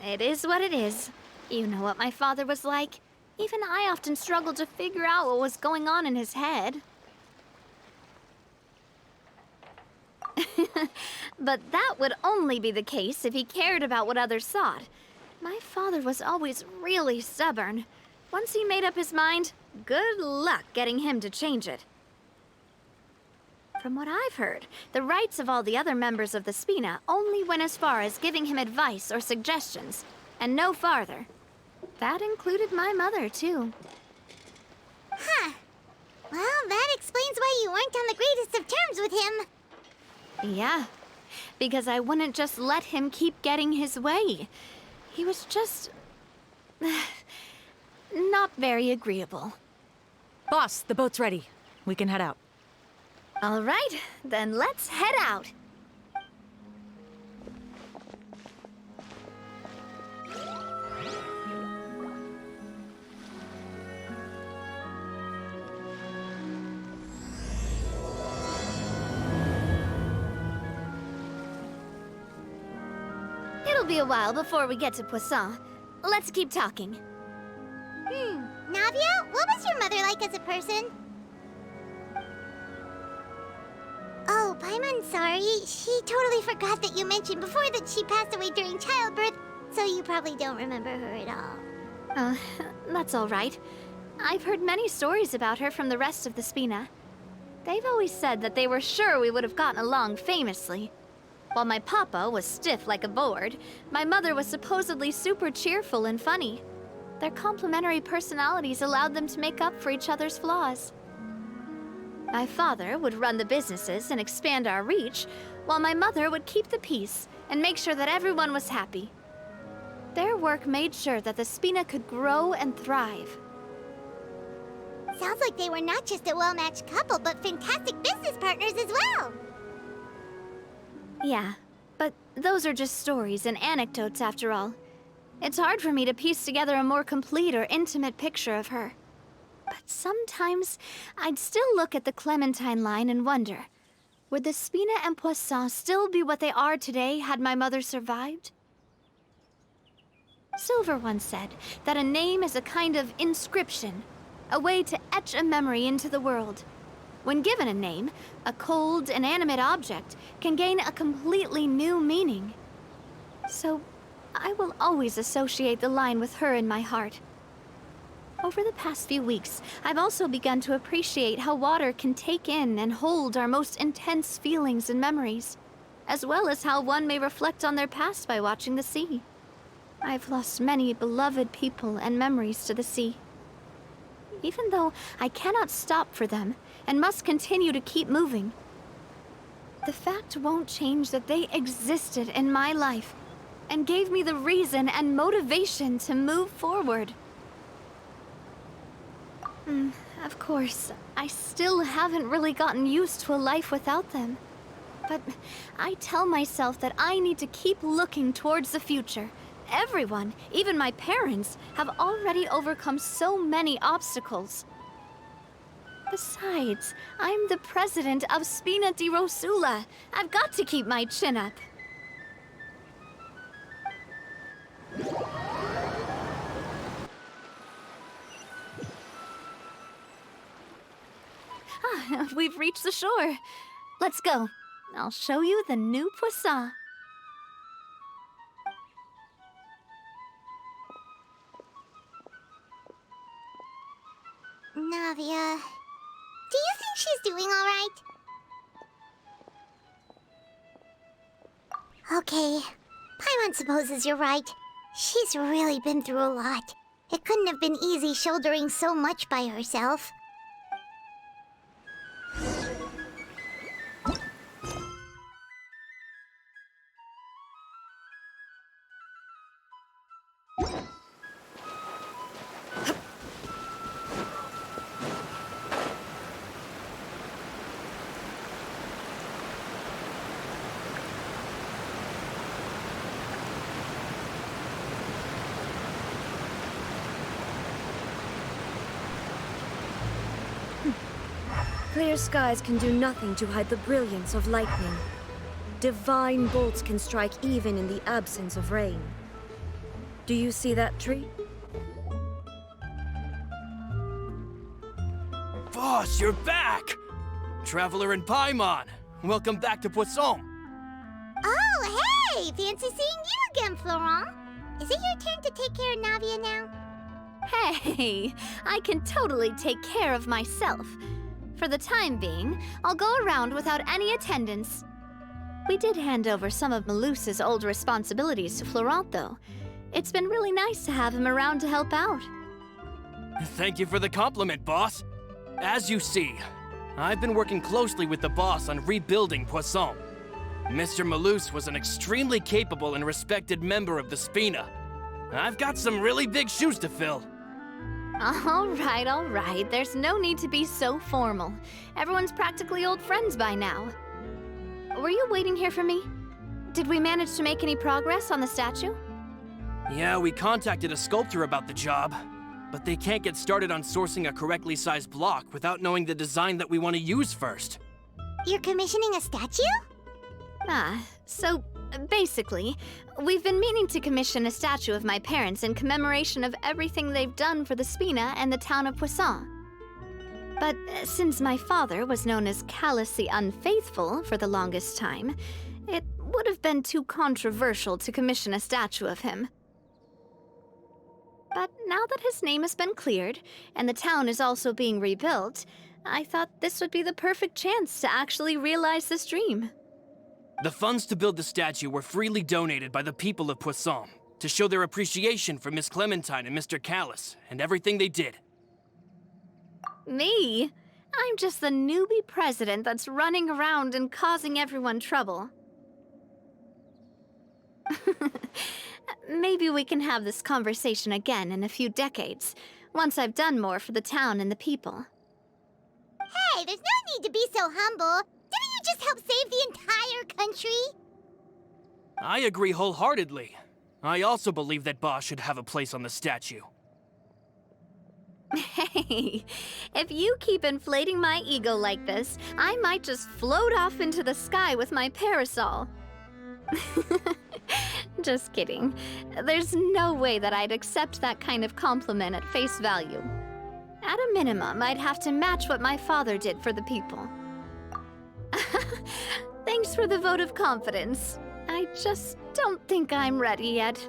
it is what it is. You know what my father was like. Even I often struggled to figure out what was going on in his head. But that would only be the case if he cared about what others thought. My father was always really stubborn. Once he made up his mind, good luck getting him to change it. From what I've heard, the rights of all the other members of the Spina only went as far as giving him advice or suggestions, and no farther. That included my mother, too. Huh. Well, that explains why you weren't on the greatest of terms with him. Yeah, because I wouldn't just let him keep getting his way. He was just... not very agreeable. Boss, the boat's ready. We can head out. All right, then let's head out. It'll be a while before we get to Poisson. Let's keep talking. Navia, what was your mother like as a person? Oh, Oh, Paimon's sorry. She totally forgot that you mentioned before that she passed away during childbirth, so you probably don't remember her at all. That's all right. I've heard many stories about her from the rest of the Spina. They've always said that they were sure we would have gotten along famously. While my papa was stiff like a board, my mother was supposedly super cheerful and funny. Their complementary personalities allowed them to make up for each other's flaws. My father would run the businesses and expand our reach, while my mother would keep the peace and make sure that everyone was happy. Their work made sure that the Spina could grow and thrive. Sounds like they were not just a well-matched couple, but fantastic business partners as well. Yeah, but those are just stories and anecdotes after all. It's hard for me to piece together a more complete or intimate picture of her. But sometimes, I'd still look at the Clementine line and wonder, would the Spina and Poisson still be what they are today had my mother survived? Silver once said that a name is a kind of inscription, a way to etch a memory into the world. When given a name, a cold, inanimate object can gain a completely new meaning. So, I will always associate the line with her in my heart. Over the past few weeks, I've also begun to appreciate how water can take in and hold our most intense feelings and memories, as well as how one may reflect on their past by watching the sea. I've lost many beloved people and memories to the sea. Even though I cannot stop for them and must continue to keep moving, the fact won't change that they existed in my life and gave me the reason and motivation to move forward. Of course, I still haven't really gotten used to a life without them. But I tell myself that I need to keep looking towards the future. Everyone, even my parents, have already overcome so many obstacles. Besides, I'm the president of Spina di Rosula. I've got to keep my chin up. We've reached the shore. Let's go. I'll show you the new Poisson. Navia, do you think she's doing all right? Okay, Paimon supposes you're right. She's really been through a lot. It couldn't have been easy shouldering so much by herself. Clear skies can do nothing to hide the brilliance of lightning. Divine bolts can strike even in the absence of rain. Do you see that tree? Boss, you're back! Traveler and Paimon, welcome back to Poisson. Oh, hey! Fancy seeing you again, Florent. Is it your turn to take care of Navia now? Hey, I can totally take care of myself. For the time being, I'll go around without any attendance. We did hand over some of Malus's old responsibilities to Florent, though. It's been really nice to have him around to help out. Thank you for the compliment, boss. As you see, I've been working closely with the boss on rebuilding Poisson. Mr. Malus was an extremely capable and respected member of the Spina. I've got some really big shoes to fill. All right. There's no need to be so formal. Everyone's practically old friends by now. Were you waiting here for me? Did we manage to make any progress on the statue? Yeah, we contacted a sculptor about the job, but they can't get started on sourcing a correctly sized block without knowing the design that we want to use first. You're commissioning a statue? So basically, we've been meaning to commission a statue of my parents in commemoration of everything they've done for the Spina and the town of Poisson. But since my father was known as Callus the Unfaithful for the longest time, it would have been too controversial to commission a statue of him. But now that his name has been cleared, and the town is also being rebuilt, I thought this would be the perfect chance to actually realize this dream. The funds to build the statue were freely donated by the people of Poisson to show their appreciation for Miss Clementine and Mr. Callus and everything they did. Me? I'm just the newbie president that's running around and causing everyone trouble. Maybe we can have this conversation again in a few decades, once I've done more for the town and the people. Hey, there's no need to be so humble. Didn't you just help save the entire country? I agree wholeheartedly. I also believe that Boss should have a place on the statue. Hey, if you keep inflating my ego like this, I might just float off into the sky with my parasol. Just kidding. There's no way that I'd accept that kind of compliment at face value. At a minimum, I'd have to match what my father did for the people. Thanks for the vote of confidence. I just don't think I'm ready yet.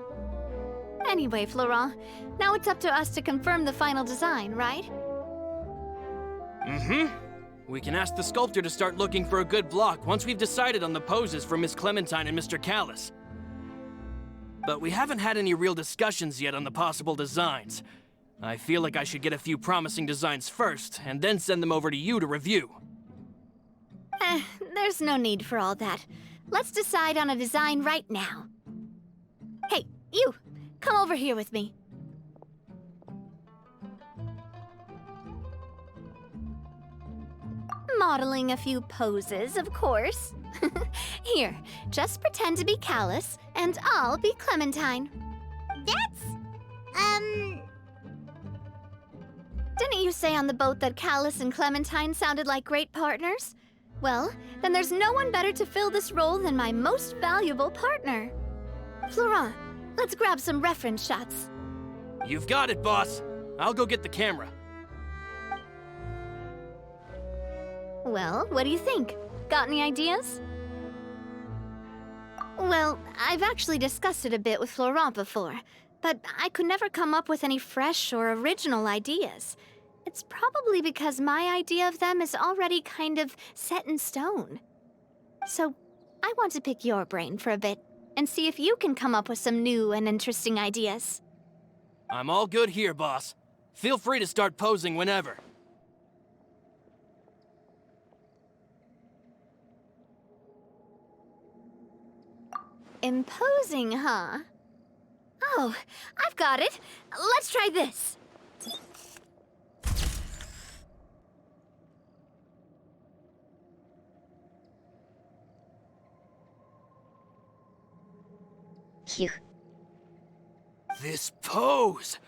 Anyway, Florent, now it's up to us to confirm the final design, right? Mm-hmm. We can ask the sculptor to start looking for a good block once we've decided on the poses for Miss Clementine and Mr. Callus. But we haven't had any real discussions yet on the possible designs. I feel like I should get a few promising designs first, and then send them over to you to review. There's no need for all that. Let's decide on a design right now. Hey, you! Come over here with me. Modeling a few poses, of course. Here, just pretend to be Callus, and I'll be Clementine. That's... Didn't you say on the boat that Callus and Clementine sounded like great partners? Well, then there's no one better to fill this role than my most valuable partner. Florent, let's grab some reference shots. You've got it, boss. I'll go get the camera. Well, what do you think? Got any ideas? Well, I've actually discussed it a bit with Florent before, but I could never come up with any fresh or original ideas. It's probably because my idea of them is already kind of set in stone. So, I want to pick your brain for a bit and see if you can come up with some new and interesting ideas. I'm all good here, boss. Feel free to start posing whenever. Imposing, huh? Oh, I've got it. Let's try this. Phew. This pose!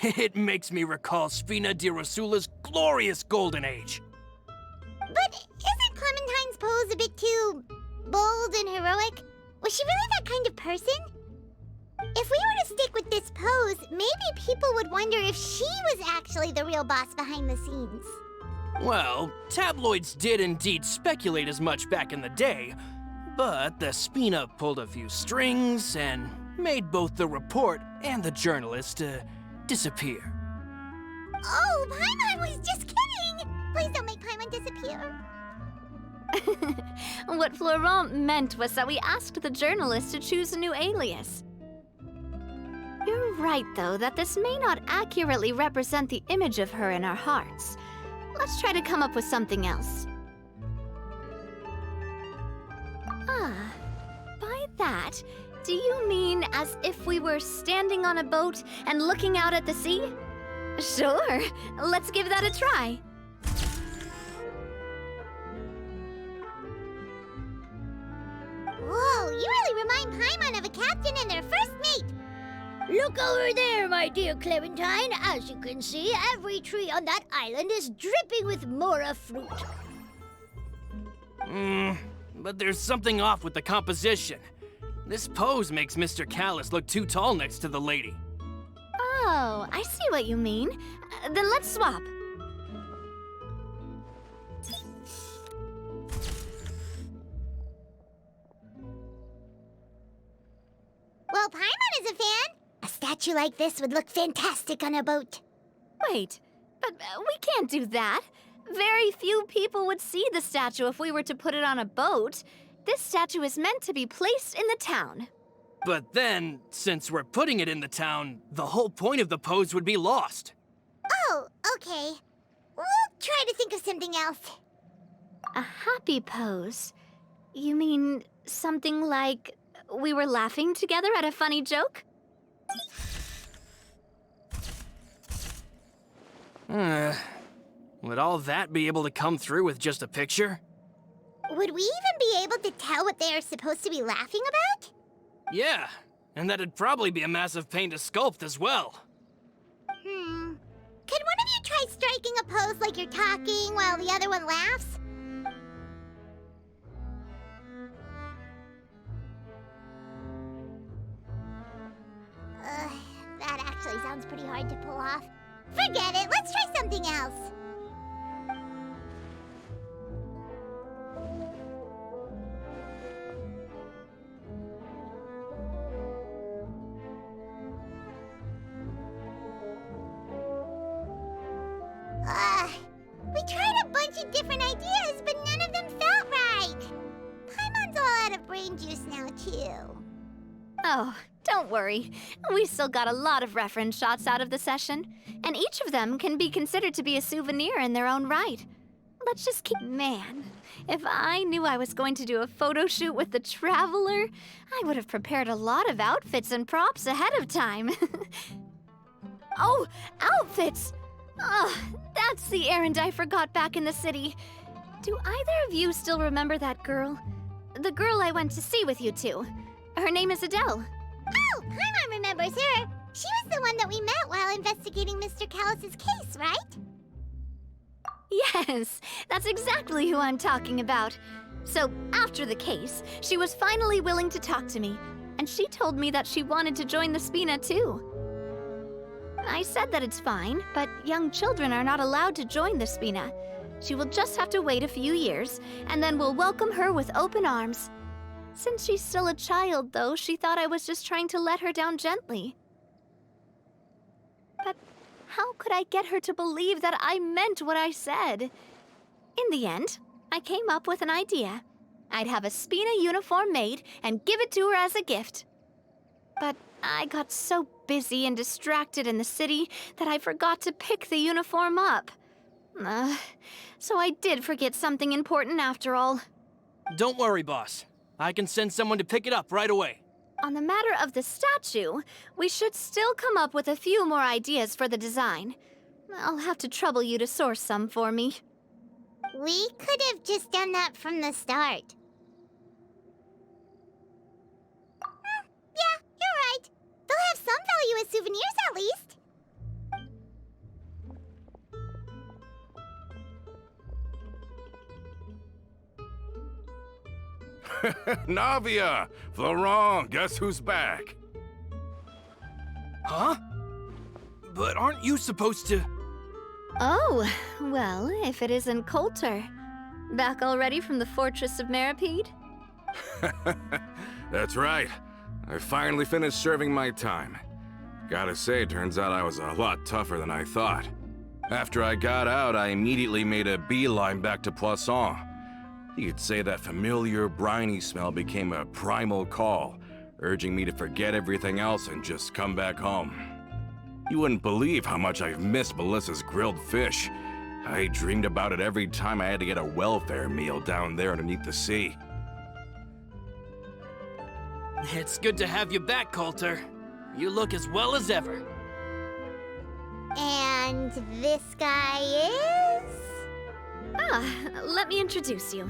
It makes me recall Spina di Rosula's glorious golden age. But isn't Clementine's pose a bit too bold and heroic? Was she really that kind of person? If we were to stick with this pose, maybe people would wonder if she was actually the real boss behind the scenes. Well, tabloids did indeed speculate as much back in the day, but the Spina pulled a few strings and made both the report and the journalist disappear. Oh, Paimon was just kidding! Please don't make Paimon disappear. What Florent meant was that we asked the journalist to choose a new alias. You're right, though, that this may not accurately represent the image of her in our hearts. Let's try to come up with something else. Ah, by that, do you mean as if we were standing on a boat and looking out at the sea? Sure, let's give that a try. Whoa, you really remind Paimon of a captain and their first mate. Look over there, my dear Clementine. As you can see, every tree on that island is dripping with mora fruit. But there's something off with the composition. This pose makes Mr. Callus look too tall next to the lady. Oh, I see what you mean. Then let's swap. statue like this would look fantastic on a boat. Wait, but we can't do that. Very few people would see the statue if we were to put it on a boat. This statue is meant to be placed in the town. But then, since we're putting it in the town, the whole point of the pose would be lost. Oh, okay. We'll try to think of something else. A happy pose? You mean something like we were laughing together at a funny joke? Would all that be able to come through with just a picture? Would we even be able to tell what they are supposed to be laughing about? Yeah, and that'd probably be a massive pain to sculpt as well. Could one of you try striking a pose like you're talking while the other one laughs? That actually sounds pretty hard to pull off. Forget it, let's try something else. We tried a bunch of different ideas, but none of them felt right. Paimon's all out of brain juice now, too. Oh, don't worry. We still got a lot of reference shots out of the session, and each of them can be considered to be a souvenir in their own right. Let's just keep... Man, if I knew I was going to do a photo shoot with the Traveler, I would have prepared a lot of outfits and props ahead of time. Oh, outfits! Ugh, that's the errand I forgot back in the city. Do either of you still remember that girl? The girl I went to see with you two. Her name is Adele. Oh, Paimon remembers her. She was the one that we met while investigating Mr. Callus's case, right? Yes, that's exactly who I'm talking about. So, after the case, she was finally willing to talk to me, and she told me that she wanted to join the Spina too. I said that it's fine, but young children are not allowed to join the Spina. She will just have to wait a few years, and then we'll welcome her with open arms. Since she's still a child, though, she thought I was just trying to let her down gently. But how could I get her to believe that I meant what I said? In the end, I came up with an idea. I'd have a Spina uniform made and give it to her as a gift. But I got so busy and distracted in the city that I forgot to pick the uniform up. So I did forget something important after all. Don't worry, boss. I can send someone to pick it up right away. On the matter of the statue, we should still come up with a few more ideas for the design. I'll have to trouble you to source some for me. We could have just done that from the start. Yeah, you're right. They'll have some value as souvenirs at least. Navia! Florent, guess who's back? Huh? But aren't you supposed to... Oh, well, if it isn't Coulter. Back already from the Fortress of Meripede? That's right. I finally finished serving my time. Gotta say, turns out I was a lot tougher than I thought. After I got out, I immediately made a beeline back to Poisson. You could say that familiar, briny smell became a primal call, urging me to forget everything else and just come back home. You wouldn't believe how much I've missed Melissa's grilled fish. I dreamed about it every time I had to get a welfare meal down there underneath the sea. It's good to have you back, Coulter. You look as well as ever. And this guy is? Let me introduce you.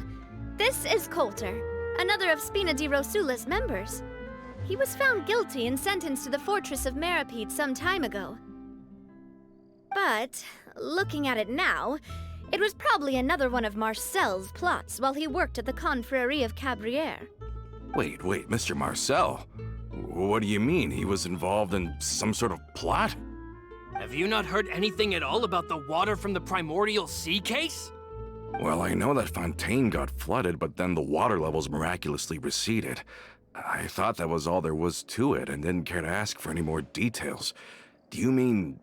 This is Coulter, another of Spina di Rosula's members. He was found guilty and sentenced to the Fortress of Meripede some time ago. But, looking at it now, it was probably another one of Marcel's plots while he worked at the Confrérie of Cabrières. Wait, Mr. Marcel? What do you mean? He was involved in some sort of plot? Have you not heard anything at all about the water from the primordial sea case? Well, I know that Fontaine got flooded, but then the water levels miraculously receded. I thought that was all there was to it and didn't care to ask for any more details. Do you mean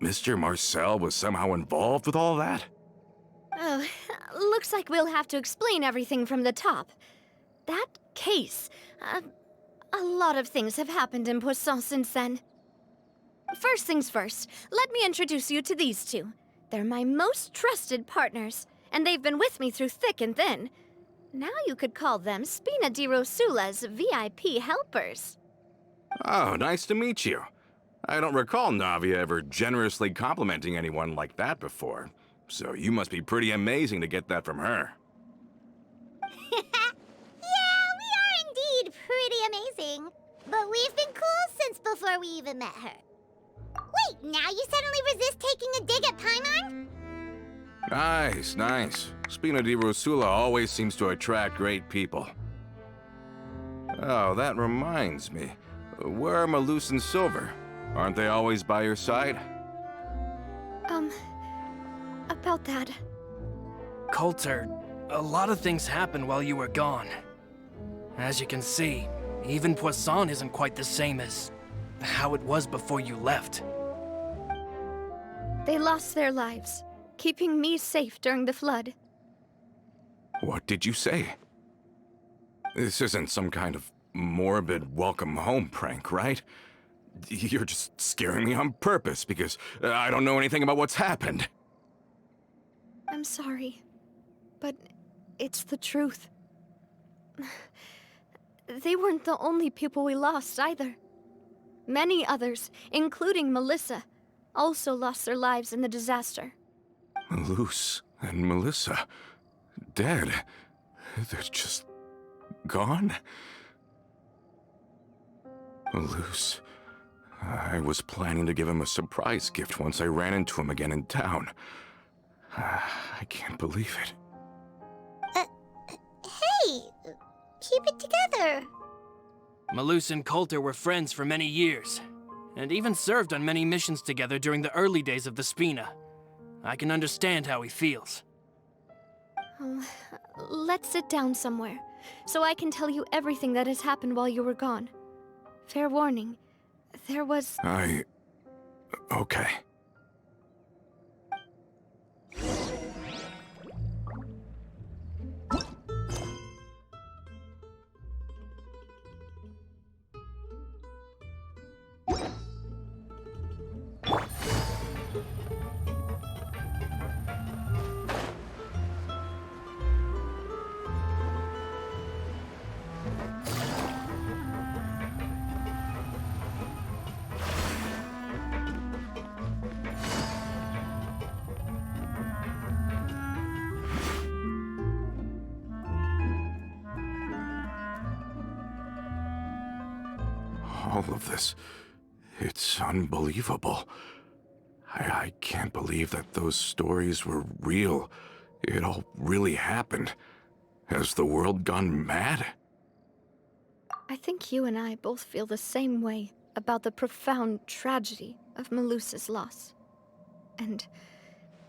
Mr. Marcel was somehow involved with all that? Oh, looks like we'll have to explain everything from the top. That case, a lot of things have happened in Poisson since then. First things first, let me introduce you to these two. They're my most trusted partners, and they've been with me through thick and thin. Now you could call them Spina di Rosula's VIP helpers. Oh, nice to meet you. I don't recall Navia ever generously complimenting anyone like that before, so you must be pretty amazing to get that from her. Yeah, we are indeed pretty amazing. But we've been cool since before we even met her. Wait, now you suddenly resist taking a dig at Paimon? Nice, nice. Spina di Rosula always seems to attract great people. Oh, that reminds me. Where are Malus and Silver? Aren't they always by your side? About that. Coulter, a lot of things happened while you were gone. As you can see, even Poisson isn't quite the same as how it was before you left. They lost their lives, keeping me safe during the flood. What did you say? This isn't some kind of morbid welcome home prank, right? You're just scaring me on purpose because I don't know anything about what's happened. I'm sorry, but it's the truth. They weren't the only people we lost either. Many others, including Melissa, also lost their lives in the disaster. Malus and Melissa, dead. They're just gone? Malus, I was planning to give him a surprise gift once I ran into him again in town. I can't believe it. Hey, keep it together. Malus and Coulter were friends for many years, and even served on many missions together during the early days of the Spina. I can understand how he feels. Oh, let's sit down somewhere, so I can tell you everything that has happened while you were gone. Fair warning, there was... Okay. All of this, it's unbelievable. I can't believe that those stories were real. It all really happened. Has the world gone mad? I think you and I both feel the same way about the profound tragedy of Melusa's loss. And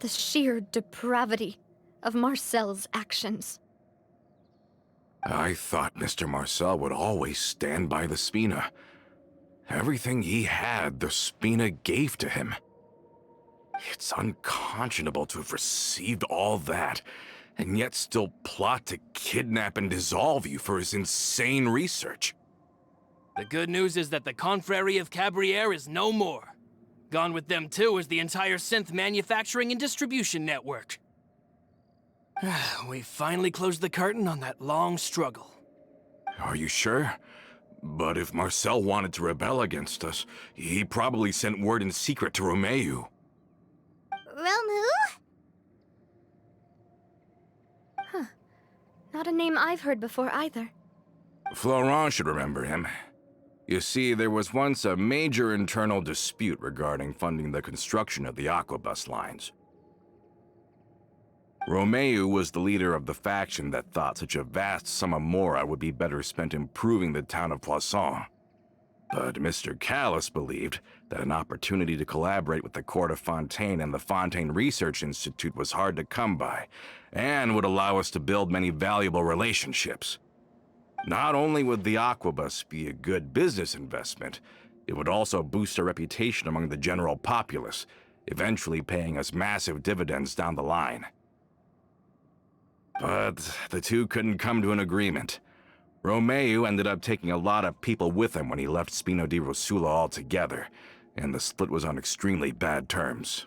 the sheer depravity of Marcel's actions. I thought Mr. Marcel would always stand by the Spina. Everything he had, the Spina gave to him. It's unconscionable to have received all that, and yet still plot to kidnap and dissolve you for his insane research. The good news is that the Confrérie of Cabriere is no more. Gone with them too is the entire synth manufacturing and distribution network. We finally closed the curtain on that long struggle. Are you sure? But if Marcel wanted to rebel against us, he probably sent word in secret to Romeu. Romeu? Huh. Not a name I've heard before either. Florent should remember him. You see, there was once a major internal dispute regarding funding the construction of the Aquabus lines. Romeu was the leader of the faction that thought such a vast sum of mora would be better spent improving the town of Poisson. But Mr. Callis believed that an opportunity to collaborate with the court of Fontaine and the Fontaine Research Institute was hard to come by, and would allow us to build many valuable relationships. Not only would the Aquabus be a good business investment, it would also boost our reputation among the general populace, eventually paying us massive dividends down the line. But the two couldn't come to an agreement. Romeu ended up taking a lot of people with him when he left Spino di Rosula altogether, and the split was on extremely bad terms.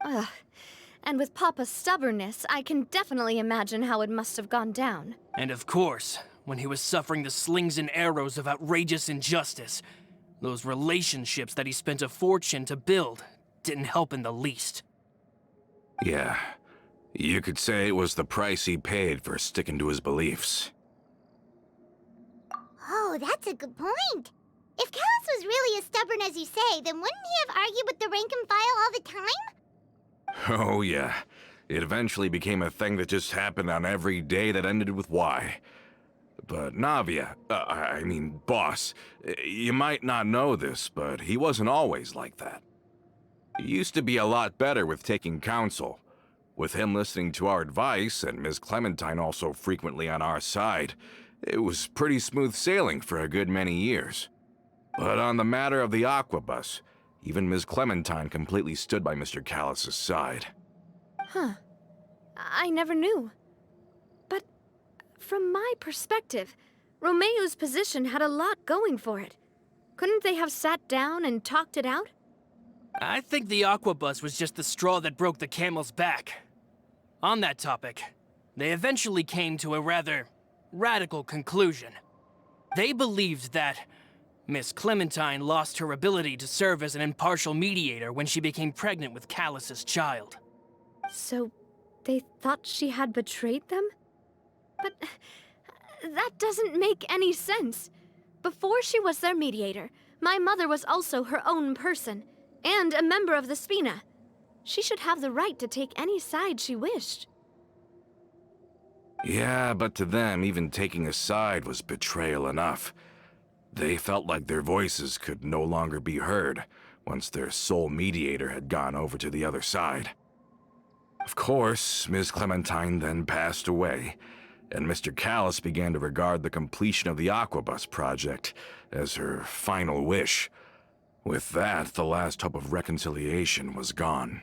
Ugh. And with Papa's stubbornness, I can definitely imagine how it must have gone down. And of course, when he was suffering the slings and arrows of outrageous injustice, those relationships that he spent a fortune to build didn't help in the least. Yeah, you could say it was the price he paid for sticking to his beliefs. Oh, that's a good point. If Callus was really as stubborn as you say, then wouldn't he have argued with the rank and file all the time? Oh yeah, it eventually became a thing that just happened on every day that ended with Y. But Navia, boss, you might not know this, but he wasn't always like that. He used to be a lot better with taking counsel. With him listening to our advice, and Ms. Clementine also frequently on our side, it was pretty smooth sailing for a good many years. But on the matter of the Aquabus, even Ms. Clementine completely stood by Mr. Callus's side. Huh. I never knew. But from my perspective, Romeu's position had a lot going for it. Couldn't they have sat down and talked it out? I think the Aquabus was just the straw that broke the camel's back. On that topic, they eventually came to a rather radical conclusion. They believed that Miss Clementine lost her ability to serve as an impartial mediator when she became pregnant with Callus's child. So, they thought she had betrayed them? But that doesn't make any sense. Before she was their mediator, my mother was also her own person, and a member of the Spina. She should have the right to take any side she wished. Yeah, but to them, even taking a side was betrayal enough. They felt like their voices could no longer be heard once their sole mediator had gone over to the other side. Of course, Ms. Clementine then passed away, and Mr. Callus began to regard the completion of the Aquabus project as her final wish. With that, the last hope of reconciliation was gone.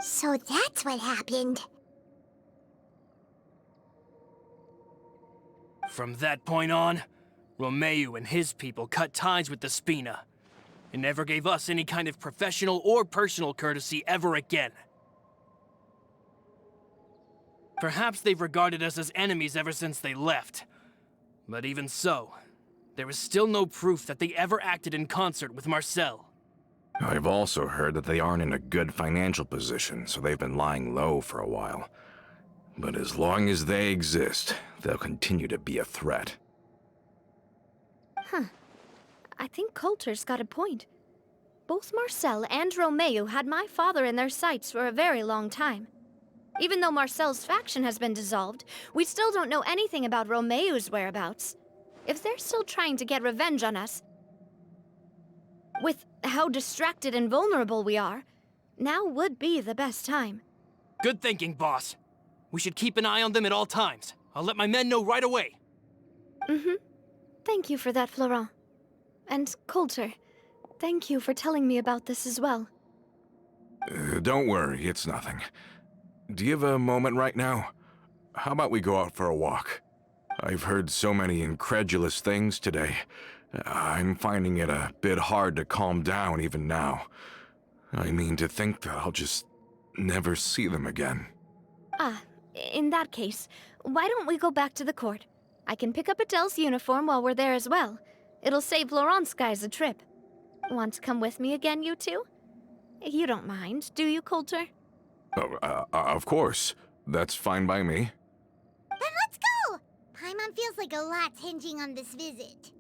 So that's what happened. From that point on, Romeu and his people cut ties with the Spina, and never gave us any kind of professional or personal courtesy ever again. Perhaps they've regarded us as enemies ever since they left. But even so, there is still no proof that they ever acted in concert with Marcel. I've also heard that they aren't in a good financial position, so they've been lying low for a while. But as long as they exist, they'll continue to be a threat. Huh. I think Coulter's got a point. Both Marcel and Romeu had my father in their sights for a very long time. Even though Marcel's faction has been dissolved, we still don't know anything about Romeu's whereabouts. If they're still trying to get revenge on us, with how distracted and vulnerable we are, now would be the best time. Good thinking, boss. We should keep an eye on them at all times. I'll let my men know right away. Mm-hmm. Thank you for that, Florent. And Coulter, thank you for telling me about this as well. Don't worry, it's nothing. Do you have a moment right now? How about we go out for a walk? I've heard so many incredulous things today. I'm finding it a bit hard to calm down even now. I mean, to think that I'll just never see them again. Ah, in that case, why don't we go back to the court? I can pick up Adele's uniform while we're there as well. It'll save Laurent's guys a trip. Want to come with me again, you two? You don't mind, do you, Coulter? Of course. That's fine by me. Then let's go! Paimon feels like a lot's hinging on this visit.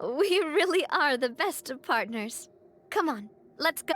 We really are the best of partners. Come on, let's go.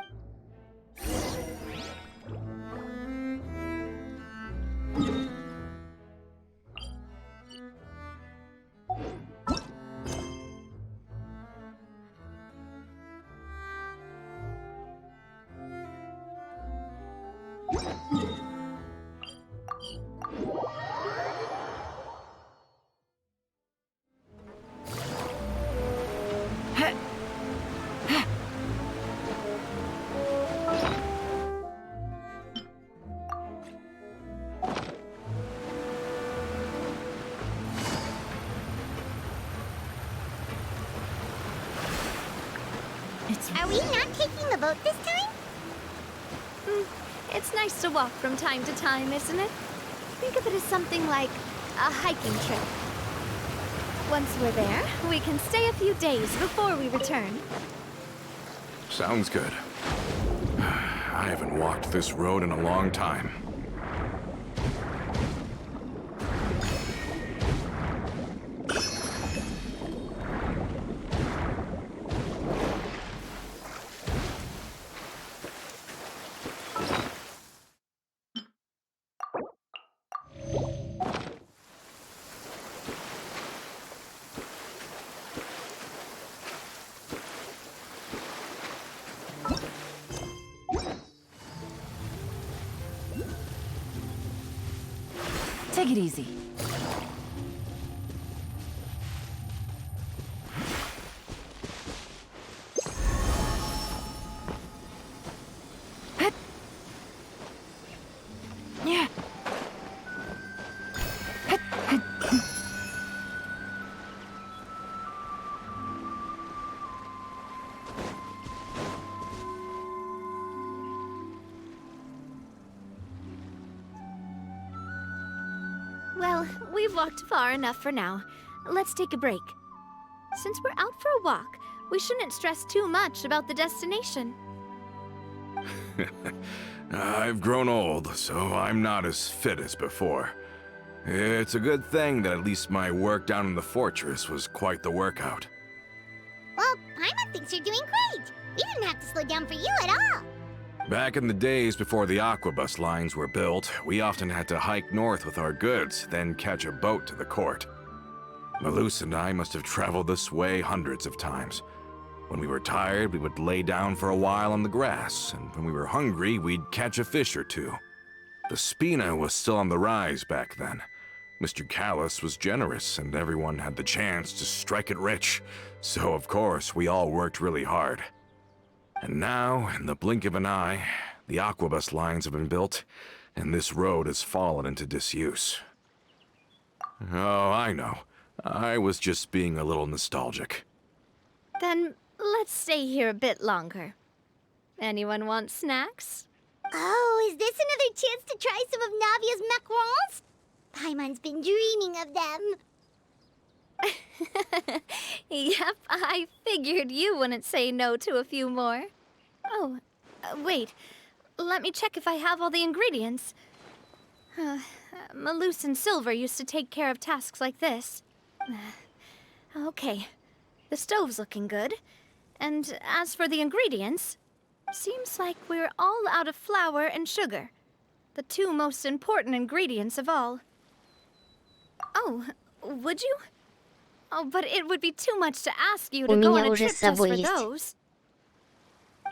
It's Are we not taking the boat this time? It's nice to walk from time to time, isn't it? Think of it as something like a hiking trip. Once we're there, we can stay a few days before we return. Sounds good. I haven't walked this road in a long time. Take it easy. Yeah. Well, we've walked far enough for now. Let's take a break. Since we're out for a walk, we shouldn't stress too much about the destination. I've grown old, so I'm not as fit as before. It's a good thing that at least my work down in the fortress was quite the workout. Well, Paimon thinks you're doing great. We didn't have to slow down for you at all. Back in the days before the aquabus lines were built, we often had to hike north with our goods, then catch a boat to the court. Malus and I must have traveled this way hundreds of times. When we were tired, we would lay down for a while on the grass, and when we were hungry, we'd catch a fish or two. The spina was still on the rise back then. Mr. Callus was generous, and everyone had the chance to strike it rich, so of course we all worked really hard. And now, in the blink of an eye, the aquabus lines have been built, and this road has fallen into disuse. Oh, I know. I was just being a little nostalgic. Then let's stay here a bit longer. Anyone want snacks? Oh, is this another chance to try some of Navia's macarons? Paimon's been dreaming of them. Yep, I figured you wouldn't say no to a few more. Oh, wait. Let me check if I have all the ingredients. Malus and Silver used to take care of tasks like this. Okay, the stove's looking good. And as for the ingredients, seems like we're all out of flour and sugar. The two most important ingredients of all. Oh, would you? Oh, but it would be too much to ask you to go on a trip just for those.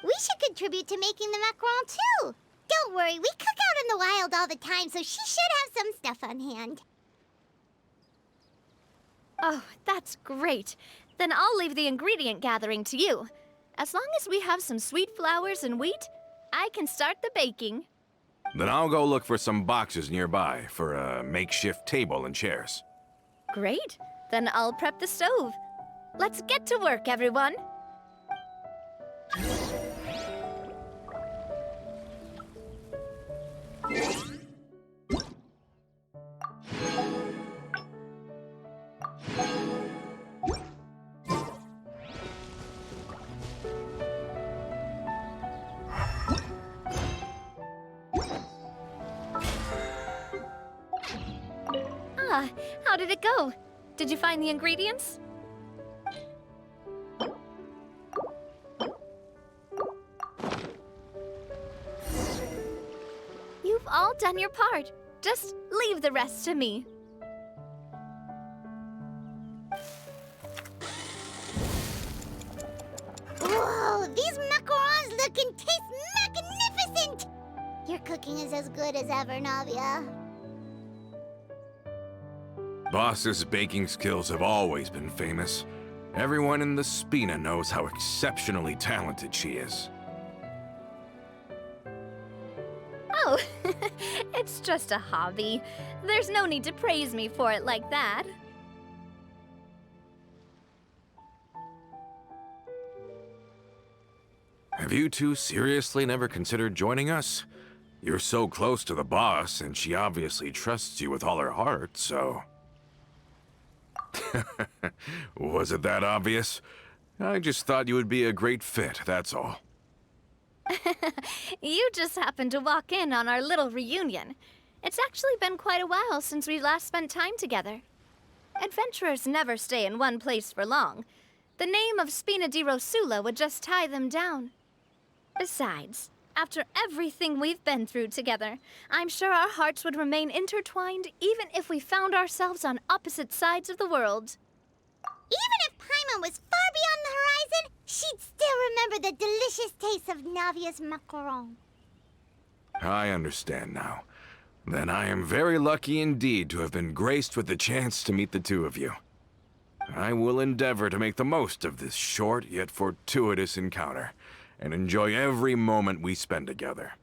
We should contribute to making the macaron too. Don't worry, we cook out in the wild all the time, so she should have some stuff on hand. Oh, that's great. Then I'll leave the ingredient gathering to you. As long as we have some sweet flours and wheat, I can start the baking. Then I'll go look for some boxes nearby for a makeshift table and chairs. Great. Then I'll prep the stove. Let's get to work, everyone. How did it go? Did you find the ingredients? You've all done your part. Just leave the rest to me. Whoa, these macarons look and taste magnificent! Your cooking is as good as ever, Navia. Boss's baking skills have always been famous. Everyone in the Spina knows how exceptionally talented she is. Oh, it's just a hobby. There's no need to praise me for it like that. Have you two seriously never considered joining us? You're so close to the boss, and she obviously trusts you with all her heart, so... Was it that obvious? I just thought you would be a great fit, that's all. You just happened to walk in on our little reunion. It's actually been quite a while since we last spent time together. Adventurers never stay in one place for long. The name of Spina di Rosula would just tie them down. Besides, after everything we've been through together, I'm sure our hearts would remain intertwined even if we found ourselves on opposite sides of the world. Even if Paimon was far beyond the horizon, she'd still remember the delicious taste of Navia's macaron. I understand now. Then I am very lucky indeed to have been graced with the chance to meet the two of you. I will endeavor to make the most of this short yet fortuitous encounter, and enjoy every moment we spend together.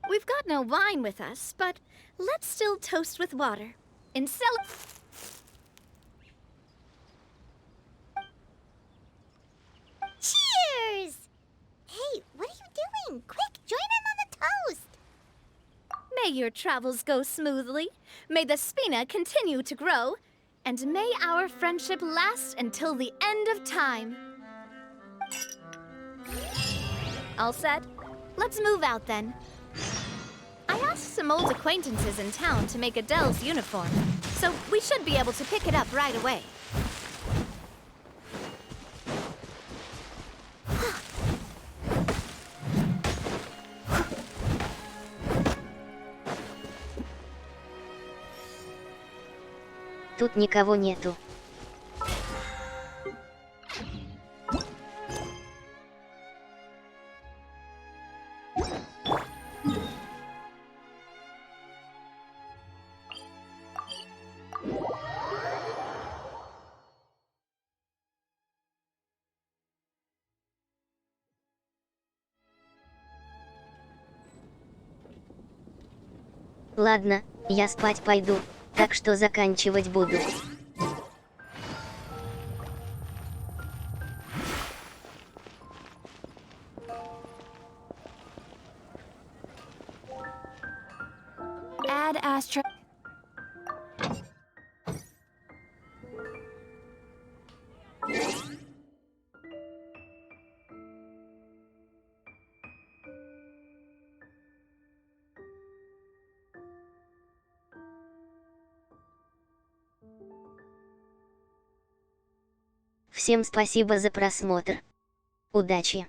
We've got no wine with us, but let's still toast with water. In Cheers! Hey, what are you doing? Quick, join in on the toast! May your travels go smoothly, may the Spina continue to grow, and may our friendship last until the end of time. All set? Let's move out then. I asked some old acquaintances in town to make Adele's uniform, so we should be able to pick it up right away. Тут никого нету. Ладно, я спать пойду, так что заканчивать буду. Add Astra. Всем спасибо за просмотр. Удачи!